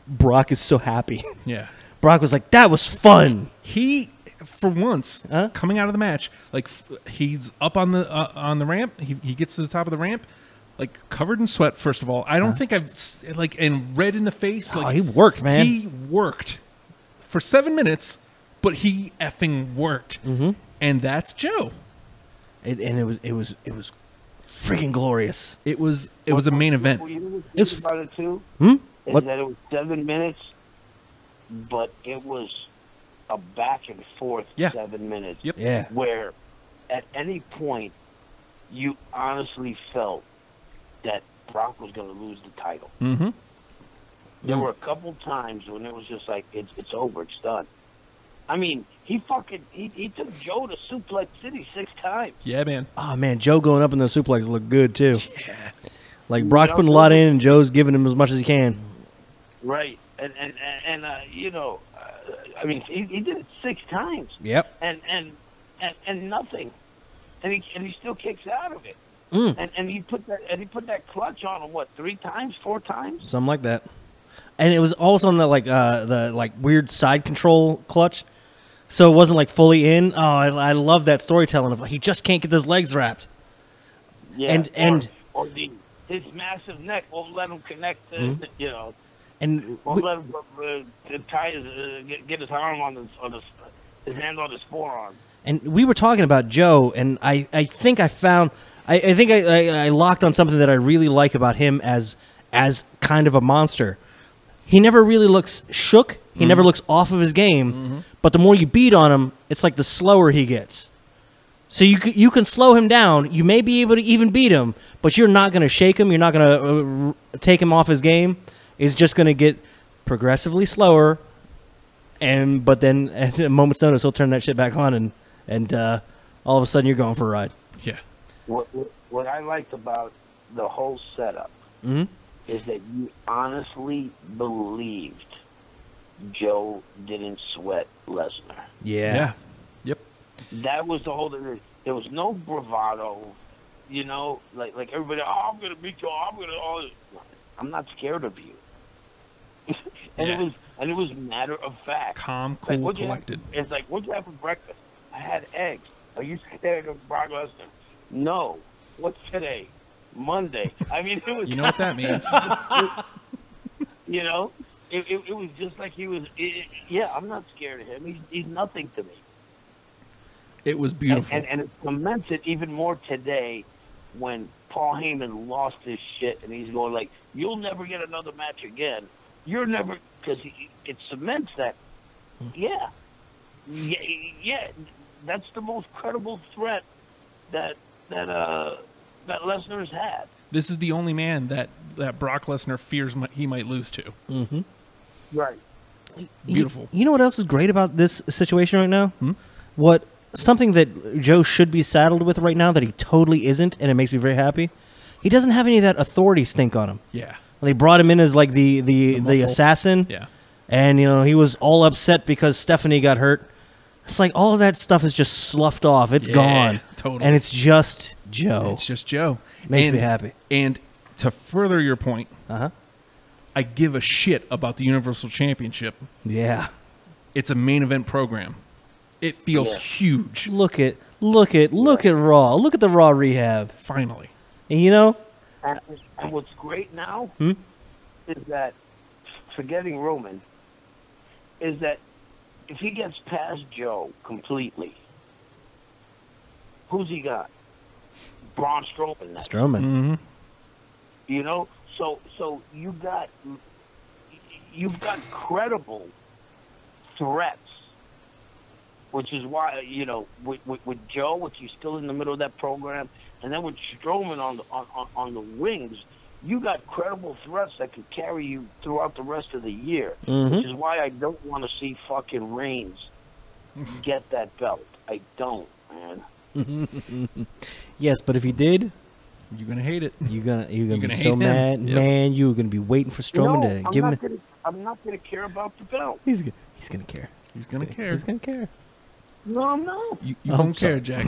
Brock is so happy. Yeah. Brock was like, "That was fun." He, for once, coming out of the match, like he's up on the ramp. He gets to the top of the ramp, like covered in sweat. First of all, I don't think I've and red in the face. Like, he worked, man. He worked for 7 minutes, but he effing worked, and that's Joe. And it was freaking glorious. It was a main event. Well, you know It's- what's about it too? Is What? that it was 7 minutes, but it was a back and forth 7 minutes. Yep. Yeah. Where at any point you honestly felt that Brock was going to lose the title. Mm-hmm. There were a couple times when it was just like, it's over, it's done. I mean, he took Joe to Suplex City 6 times. Yeah, man. Oh man, Joe going up in the suplex looked good too. Yeah. Like Brock's putting a lot in, and Joe's giving him as much as he can. Right, and I mean, he did it 6 times. Yep. And nothing, and he still kicks out of it. And he put that clutch on him 3 times, 4 times, Something like that. And it was also on the weird side control clutch, so it wasn't like fully in. Oh, I love that storytelling of he just can't get his legs wrapped. Yeah, And his massive neck won't let him connect. and Won't let him tie get his arm on his hand on his forearm. And we were talking about Joe, and I think I locked on something that I really like about him as kind of a monster. He never really looks shook. He never looks off of his game. But the more you beat on him, it's like the slower he gets. So you can slow him down. You may be able to even beat him, but you're not going to shake him. You're not going to take him off his game. It's just going to get progressively slower. But then at a moment's notice, he'll turn that shit back on, and all of a sudden you're going for a ride. Yeah. What I liked about the whole setup is that you honestly believed Joe didn't sweat Lesnar. Yeah. Yep. That was the whole thing. There was no bravado, like everybody. Oh, I'm gonna beat you. I'm not scared of you. And it was matter of fact. Calm, cool, Like, collected. It's like, what'd you have for breakfast? I had eggs. Are you scared of Brock Lesnar? No. What's today? Monday. I mean, it was. You know what that means? It was just like he was. Yeah, I'm not scared of him. He's nothing to me. It was beautiful. And it cements it even more today when Paul Heyman lost his shit and he's going like, "You'll never get another match again. You're never." because it cements that. Yeah, that's the most credible threat that Lesnar's had. This is the only man that Brock Lesnar fears he might lose to. Mm-hmm. Right. Beautiful. You know what else is great about this situation right now? Hmm? Something that Joe should be saddled with right now that he totally isn't, and it makes me very happy. He doesn't have any of that authority stink on him. Yeah. They brought him in as like the assassin. Yeah. And, he was all upset because Stephanie got hurt. It's like all of that stuff is just sloughed off. It's gone. Totally. And it's just Joe. It's just Joe. Makes me happy. And to further your point, Uh-huh. I give a shit about the Universal Championship. Yeah. It's a main event program. It feels huge. Look at Raw. Look at the Raw rehab. Finally. And And what's great now Hmm? is that, forgetting Roman, is that if he gets past Joe completely, who's he got? Braun Strowman next. Strowman. Mm-hmm. So you've got credible threats, which is why with Joe, which he's still in the middle of that program, and then with Strowman on the wings, you got credible threats that can carry you throughout the rest of the year. Mm-hmm. Which is why I don't want to see fucking Reigns get that belt. I don't, man. Yes, but if he did, You're gonna hate it. you're gonna be gonna so hate him. mad, Yep. man. You're gonna be waiting for Strowman to give him. I'm not gonna care about the belt. He's gonna care. He's gonna care. He's gonna care. No, I'm not. You I'm won't sorry. care, Jack.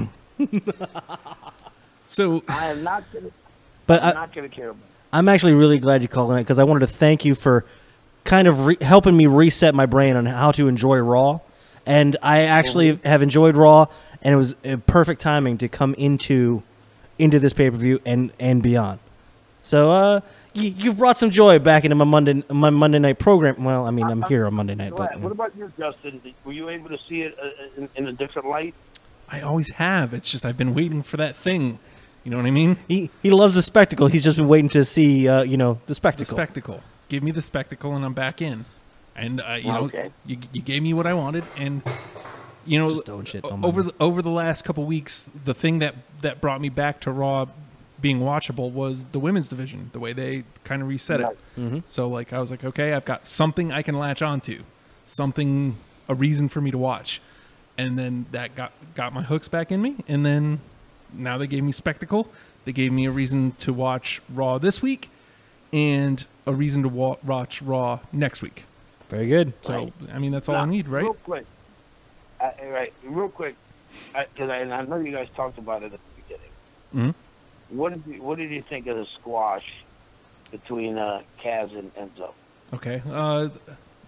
So I am not gonna. But I'm not gonna care about it. I'm actually really glad you called on it because I wanted to thank you for kind of helping me reset my brain on how to enjoy Raw. And I actually have enjoyed Raw, and it was perfect timing to come into this pay-per-view and beyond. So you've brought some joy back into my Monday night program. Well, I mean, I'm here on Monday night. But, What about you, Justin? Were you able to see it in a different light? I always have. It's just I've been waiting for that thing. You know what I mean? he loves the spectacle. He's just been waiting to see, the spectacle. The spectacle. Give me the spectacle, and I'm back in. And Okay. you gave me what I wanted, and Just don't shit. Don't mind me. over the last couple weeks, the thing that brought me back to Raw being watchable was the women's division, the way they kind of reset it. Mm-hmm. So I was like, okay, I've got something I can latch onto, a reason for me to watch, and then that got my hooks back in me, and then now they gave me spectacle. They gave me a reason to watch Raw this week, and a reason to watch Raw next week. Very good. So Right. I mean, that's all I need, right? Real quick, because I know you guys talked about it at the beginning. Mm-hmm. What did you think of the squash between Kaz and Enzo? Okay.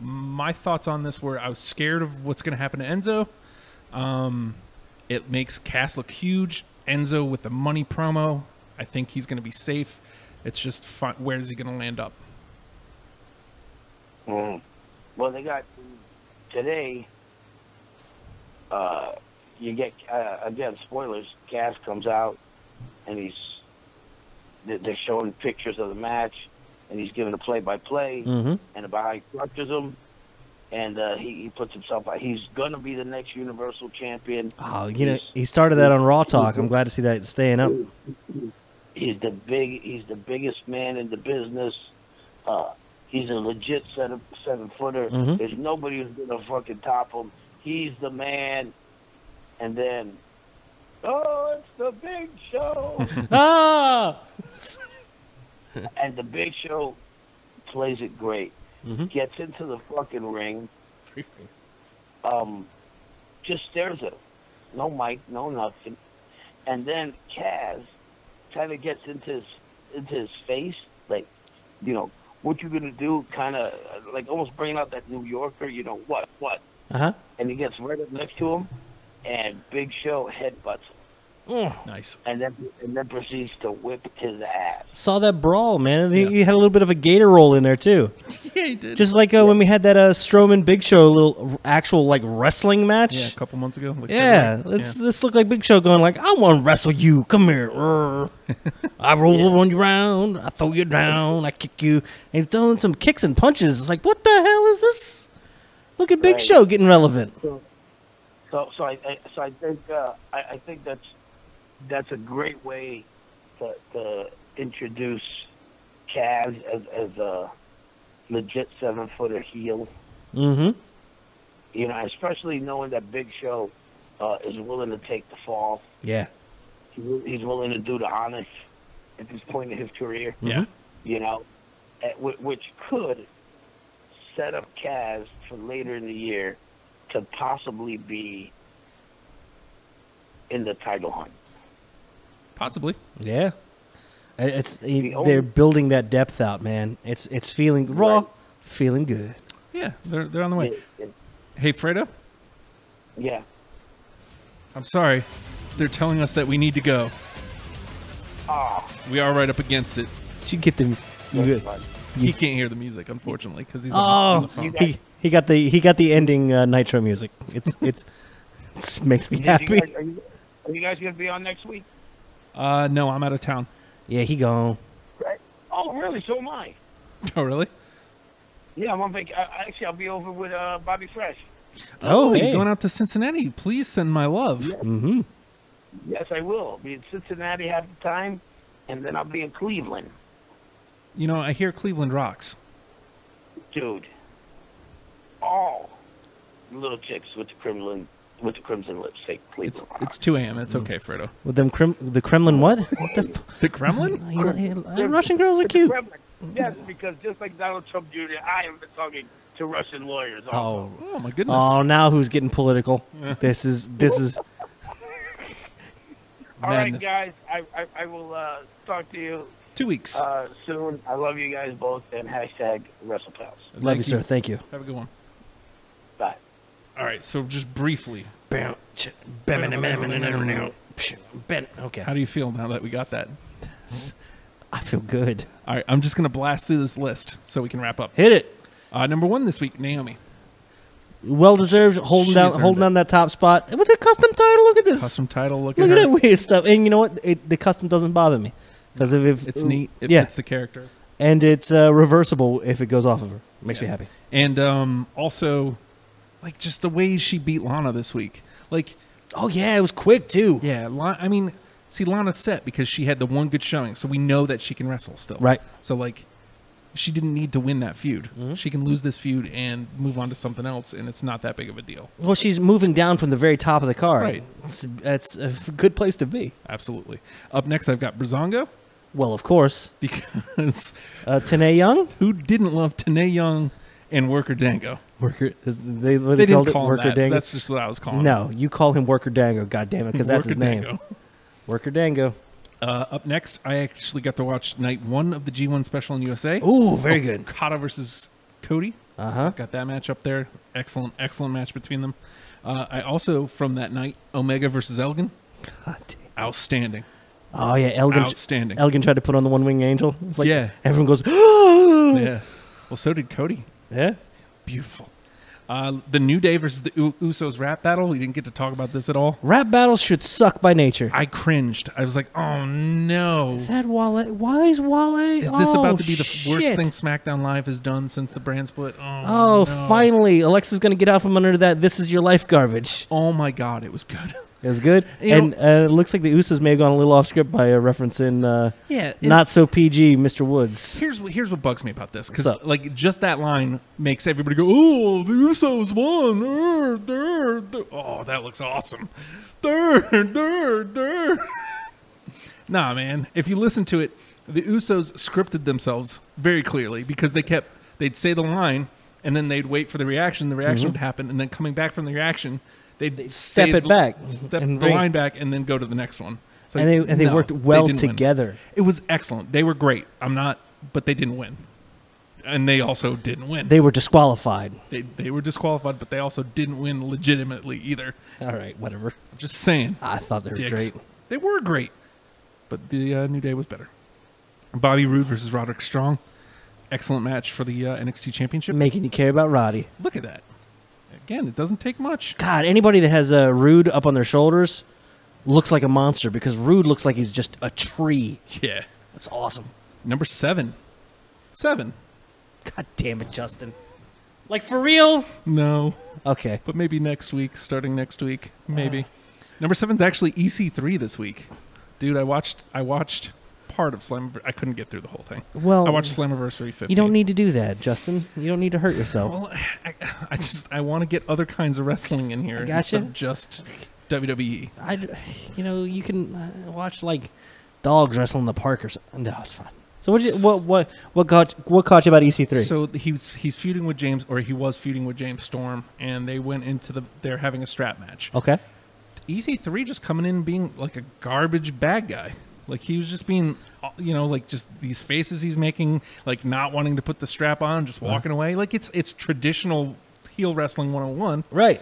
My thoughts on this were I was scared of what's going to happen to Enzo. It makes Cass look huge. Enzo with the money promo, I think he's going to be safe. It's just fun. Where is he going to land up? Well, they got today. You get again spoilers. Cass comes out, and they're showing pictures of the match, and he's giving a play-by-play, Mm-hmm. and about how he crushes him, and he puts himself out. He's gonna be the next Universal Champion. Oh, he started that on Raw Talk. I'm glad to see that staying up. He's the biggest man in the business. He's a legit 7-footer. Mhm. There's nobody who's gonna fucking top him. He's the man. And then, oh, it's the Big Show. Ah! And the Big Show plays it great. Mhm. Gets into the fucking ring. Just stares at him. No mic, no nothing. And then Kaz kind of gets into his face, like, what you gonna do? Kind of like almost bringing out that New Yorker. What? Uh-huh. And he gets right up next to him, and Big Show headbutts him. Nice. and then proceeds to whip his ass. Saw that brawl, man. He had a little bit of a gator roll in there too. Yeah, he did. Just like when we had that Strowman Big Show little actual like wrestling match. Yeah, a couple months ago. Like This looked like Big Show going like, I want to wrestle you. Come here. I roll on you round. I throw you down. I kick you. And he's throwing some kicks and punches. It's like, what the hell is this? Look at Big Show getting relevant. So I think that's a great way to introduce Kaz as a legit 7-footer heel. Mm-hmm. You know, especially knowing that Big Show is willing to take the fall. Yeah. He's willing to do the honest at this point in his career. Yeah. You know, which could set up Kaz for later in the year to possibly be in the title hunt. Possibly. Yeah. They're building that depth out, man. It's feeling raw, feeling good. Yeah, they're on the way. Hey, Fredo? Yeah. I'm sorry. They're telling us that we need to go. Oh, We are right up against it. She get them. He can't hear the music, unfortunately, because he's on the phone. He got the ending Nitro music. It's makes me happy. Are you guys gonna be on next week? No, I'm out of town. Yeah, he gone. Right. Oh, really? So am I. Oh, really? Yeah, I'm on vacation. Actually, I'll be over with Bobby Fresh. Oh, you're hey. going out to Cincinnati. Please send my love. Yeah. Mm-hmm. Yes, I will. I'll be in Cincinnati half the time, and then I'll be in Cleveland. You know, I hear Cleveland rocks. Dude, all little chicks with the crimson lipstick. Cleveland. It's 2 a.m. It's okay, Fredo. With them the Kremlin what? What the The Kremlin? Russian girls are cute. Yes, because just like Donald Trump Jr., I have been talking to Russian lawyers. Oh. Oh, my goodness. Oh, now who's getting political? This is All right, Madness. guys. I will talk to you 2 weeks. soon. I love you guys both, and hashtag WrestlePals. love you, sir. Thank you. Have a good one. Bye. All right, so just briefly, Okay. how do you feel now that we got that? I feel good. All right, I'm just going to blast through this list so we can wrap up. Hit it. Number 1 this week, Naomi. Well deserved. Holding down that top spot with a custom title. Look at this. Custom title, look Look at at her. that weird stuff. And you know what? The custom doesn't bother me because if It's neat. It yeah, fits the character. and it's reversible if it goes off of her. Makes me happy. And also, like, just the way she beat Lana this week. Like, Oh yeah, it was quick too. yeah, I mean, see, Lana's set because she had the one good showing, so we know that she can wrestle still. Right. So, like, she didn't need to win that feud. She can lose this feud and move on to something else, and it's not that big of a deal. Well, she's moving down from the very top of the card. Right. That's a good place to be. Absolutely. Up next, I've got Breezango Well, of course. because Tanae Young? who didn't love Tanae Young and Worker Dango? Worker. They They called didn't it call him Worker that. Dango. That's just what I was calling him. No, you call him Worker Dango, goddammit, because that's his Worker name. Dango. Worker Dango. Up next, I actually got to watch night 1 of the G1 special in USA. Ooh, very good. Okada versus Cody. Uh-huh. Got that match up there. Excellent match between them. I also, from that night, Omega versus Elgin. God damn. Outstanding. Oh, yeah, Elgin. Outstanding. Elgin tried to put on the One Wing Angel. It's like Yeah. everyone goes, oh! Yeah. Well, so did Cody. Yeah. Beautiful. The New Day versus the Usos rap battle. We didn't get to talk about this at all. Rap battles should suck by nature. I cringed. I was like, oh, no. Is that Wale? Why is Wale? Is this about to be the worst shit. thing SmackDown Live has done since the brand split? Oh, no. finally. Alexa's going to get out from under that This Is Your Life garbage. Oh, my God. It was good. It was good. You And it looks like the Usos may have gone a little off script by referencing Yeah. not so PG Mr. Woods. Here's what bugs me about this, because What's up? like just that line makes everybody go, "Oh, the Usos won!" Oh, that looks awesome. Nah, man. If you listen to it, the Usos scripted themselves very clearly because they'd say the line and then they'd wait for the reaction. The reaction would happen, and then coming back from the reaction, they'd step say it back step and the bring- line back, and then go to the next one. So And they no, worked well didn't win. together. It was excellent. They were great. But they didn't win. And they also didn't win. They were disqualified. They were disqualified, but they also didn't win legitimately either. All right, whatever. I'm just saying. I thought they were Dicks. great. They were great, but the New Day was better. Bobby Roode versus Roderick Strong. Excellent match for the NXT Championship. Making you care about Roddy. Look at that. Again, it doesn't take much. God, anybody that has a Roode up on their shoulders looks like a monster because Roode looks like he's just a tree. Yeah. That's awesome. Number 7. 7. God damn it, Justin. Like, for real? No. Okay. But maybe next week, starting next week, maybe. Number 7's actually EC3 this week. Dude, I watched part of Slammiversary. I couldn't get through the whole thing. Well, I watched Slammiversary 50. You don't need to do that, Justin. You don't need to hurt yourself. Well, I want to get other kinds of wrestling in here instead of just WWE. You can watch like dogs wrestle in the park or something. No, it's fine. So what caught you about EC3? So he's feuding with James, or he was feuding with James Storm, and they went into they're having a strap match. Okay. EC3 just coming in being like a garbage bad guy. Like he was just being, like just these faces he's making, like not wanting to put the strap on, just walking away. Like it's traditional heel wrestling 101. Right.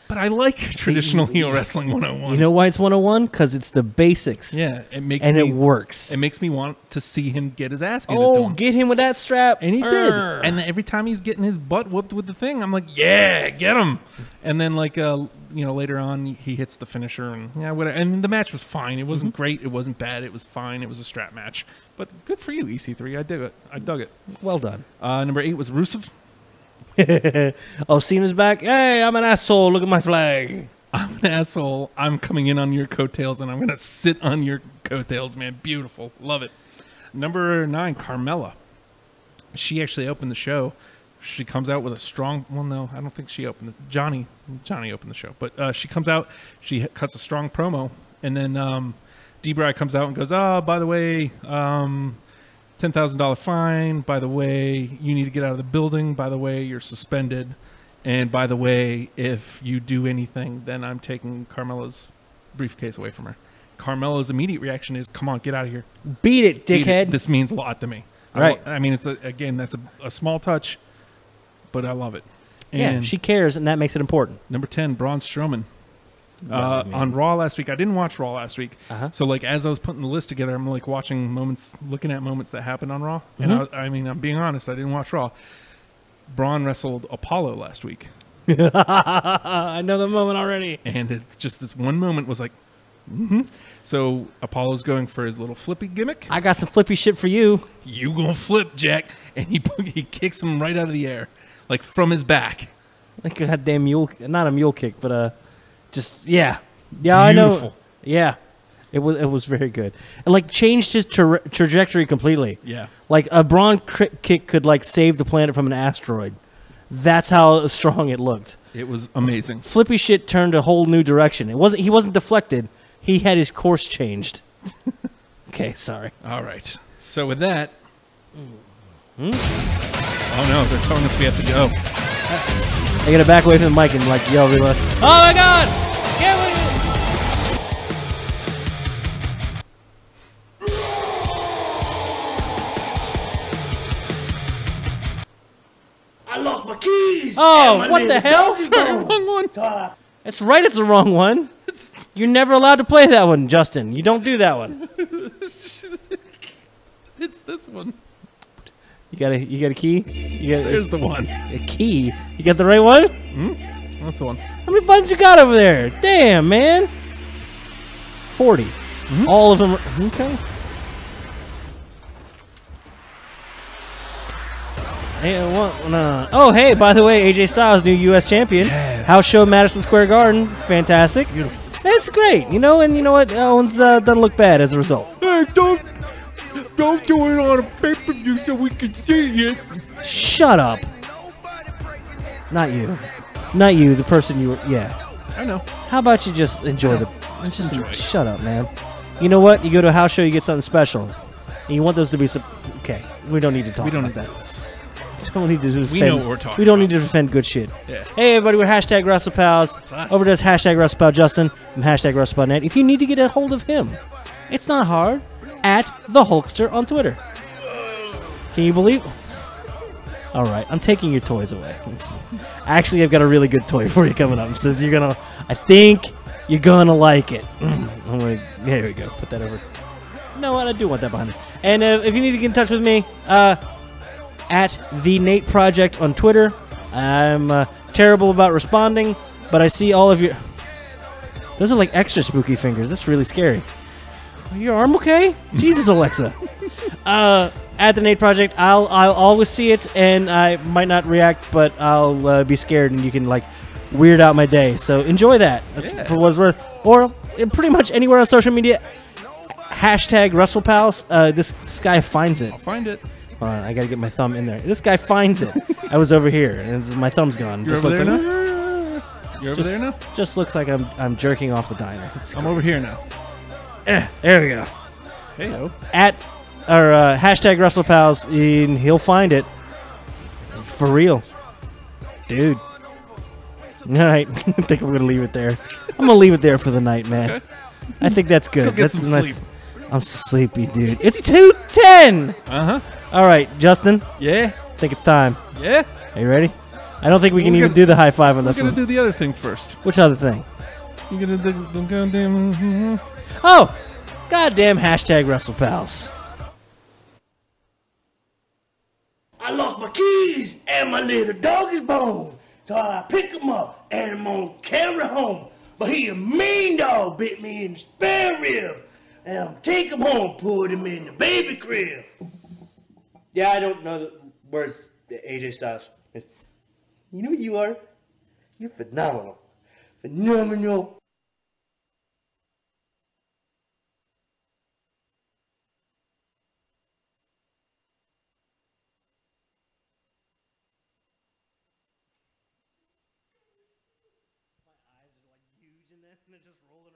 But I like traditional heel wrestling 101. You know why it's 101? Because it's the basics. Yeah, it works. It makes me want to see him get his ass handed to him. Get him with that strap. And he did. And then every time he's getting his butt whooped with the thing, I'm like, yeah, get him. And then later on he hits the finisher and whatever. And the match was fine. It wasn't great. It wasn't bad. It was fine. It was a strap match. But good for you, EC3. I dig it. I dug it. Well done. Number 8 was Rusev. Cena's back. Hey, I'm an asshole. Look at my flag. I'm an asshole. I'm coming in on your coattails, and I'm going to sit on your coattails, man. Beautiful. Love it. Number 9, Carmella. She actually opened the show. She comes out with a strong... Well, no, I don't think she opened it. Johnny opened the show. But she comes out. She cuts a strong promo. And then D-Bry comes out and goes, by the way... $10,000 fine. By the way, you need to get out of the building. By the way, you're suspended. And by the way, if you do anything, then I'm taking Carmella's briefcase away from her. Carmella's immediate reaction is, come on, get out of here. Beat it, dickhead. This means a lot to me. Right. I mean, that's a small touch, but I love it. And yeah, she cares, and that makes it important. Number 10, Braun Strowman. On Raw last week. I didn't watch Raw last week. So like as I was putting the list together, I'm like looking at moments that happened on Raw. And I'm being honest, I didn't watch Raw. Braun wrestled Apollo last week. I know the moment already. And just this one moment was like, So Apollo's going for his little flippy gimmick. I got some flippy shit for you. You gonna flip, Jack. And he kicks him right out of the air. Like from his back. Like a goddamn mule, not a mule kick, but just yeah, Beautiful. I know. Yeah, it was very good, and like changed his trajectory completely. Yeah, like a Braun kick could like save the planet from an asteroid. That's how strong it looked. It was amazing. Flippy shit turned a whole new direction. He wasn't deflected. He had his course changed. Okay, sorry. All right. So with that, oh no, they're telling us we have to go. I gotta back away from the mic and like yell real loud. Oh my god! Get with it! I lost my keys. Oh, what the hell? Wrong one. That's right, it's the wrong one. You're never allowed to play that one, Justin. You don't do that one. It's this one. You got a key? There's the one. A key? You got the right one? That's the one. How many buttons you got over there? Damn, man. 40. All of them. Okay. Hey, oh, hey, by the way, AJ Styles, new U.S. champion. Yeah. House show, Madison Square Garden. Fantastic. Beautiful. It's great. And you know what? Owens doesn't look bad as a result. Hey, don't do it on a pay-per-view so we can see it. Shut up. Not you. Not you, the person you were. Yeah. I know. How about you just enjoy shut up, man. You know what? You go to a house show, you get something special. And you want those to be okay. We don't need to talk about that. We know what we're talking We don't need to defend good shit. Yeah. Hey, everybody, we're hashtag WrestlePals. Over to us, hashtag WrestlePal Justin and hashtag WrestlePalNet. If you need to get a hold of him, it's not hard. At the Hulkster on Twitter. Can you believe? All right, I'm taking your toys away. Actually, I've got a really good toy for you coming up. Says you're gonna. I think You're gonna like it. There we go. Put that over. You know what? I do want that behind us. And if you need to get in touch with me, at the Nate Project on Twitter. I'm terrible about responding, but I see all of your. Those are like extra spooky fingers. That's really scary. Your arm okay? Jesus, Alexa. At the Nate Project, I'll always see it, and I might not react, but I'll be scared, and you can like weird out my day. So enjoy that. That's for what it's worth. Or pretty much anywhere on social media. Hashtag WrestlePals. This guy finds it. I'll find it. Hold on, I gotta get my thumb in there. This guy finds it. I was over here, and my thumb's gone. You're just over looks there like, now? You're over there now? Just looks like I'm jerking off the diner. I'm over here now. There we go. Hey-o. At or hashtag WrestlePals, and he'll find it. For real, dude. All right, I think I'm gonna leave it there. I'm gonna leave it there for the night, man. Okay. I think that's good. Go get That's some nice. sleep. I'm so sleepy, dude. It's 2:10. Uh-huh. All right, Justin. Yeah. I think it's time. Yeah. Are you ready? I don't think we can We're even gonna- do the high five on We're this going to one. do the other thing first. Which other thing? You're going to do the goddamn... Oh, goddamn hashtag WrestlePals. I lost my keys and my little dog is bone. So I pick him up and I'm gonna carry home. But he a mean dog bit me in the spare rib. And I'm take him home, put him in the baby crib. Yeah, I don't know the words AJ Styles. You know who you are? You're phenomenal. Phenomenal. They're just rolling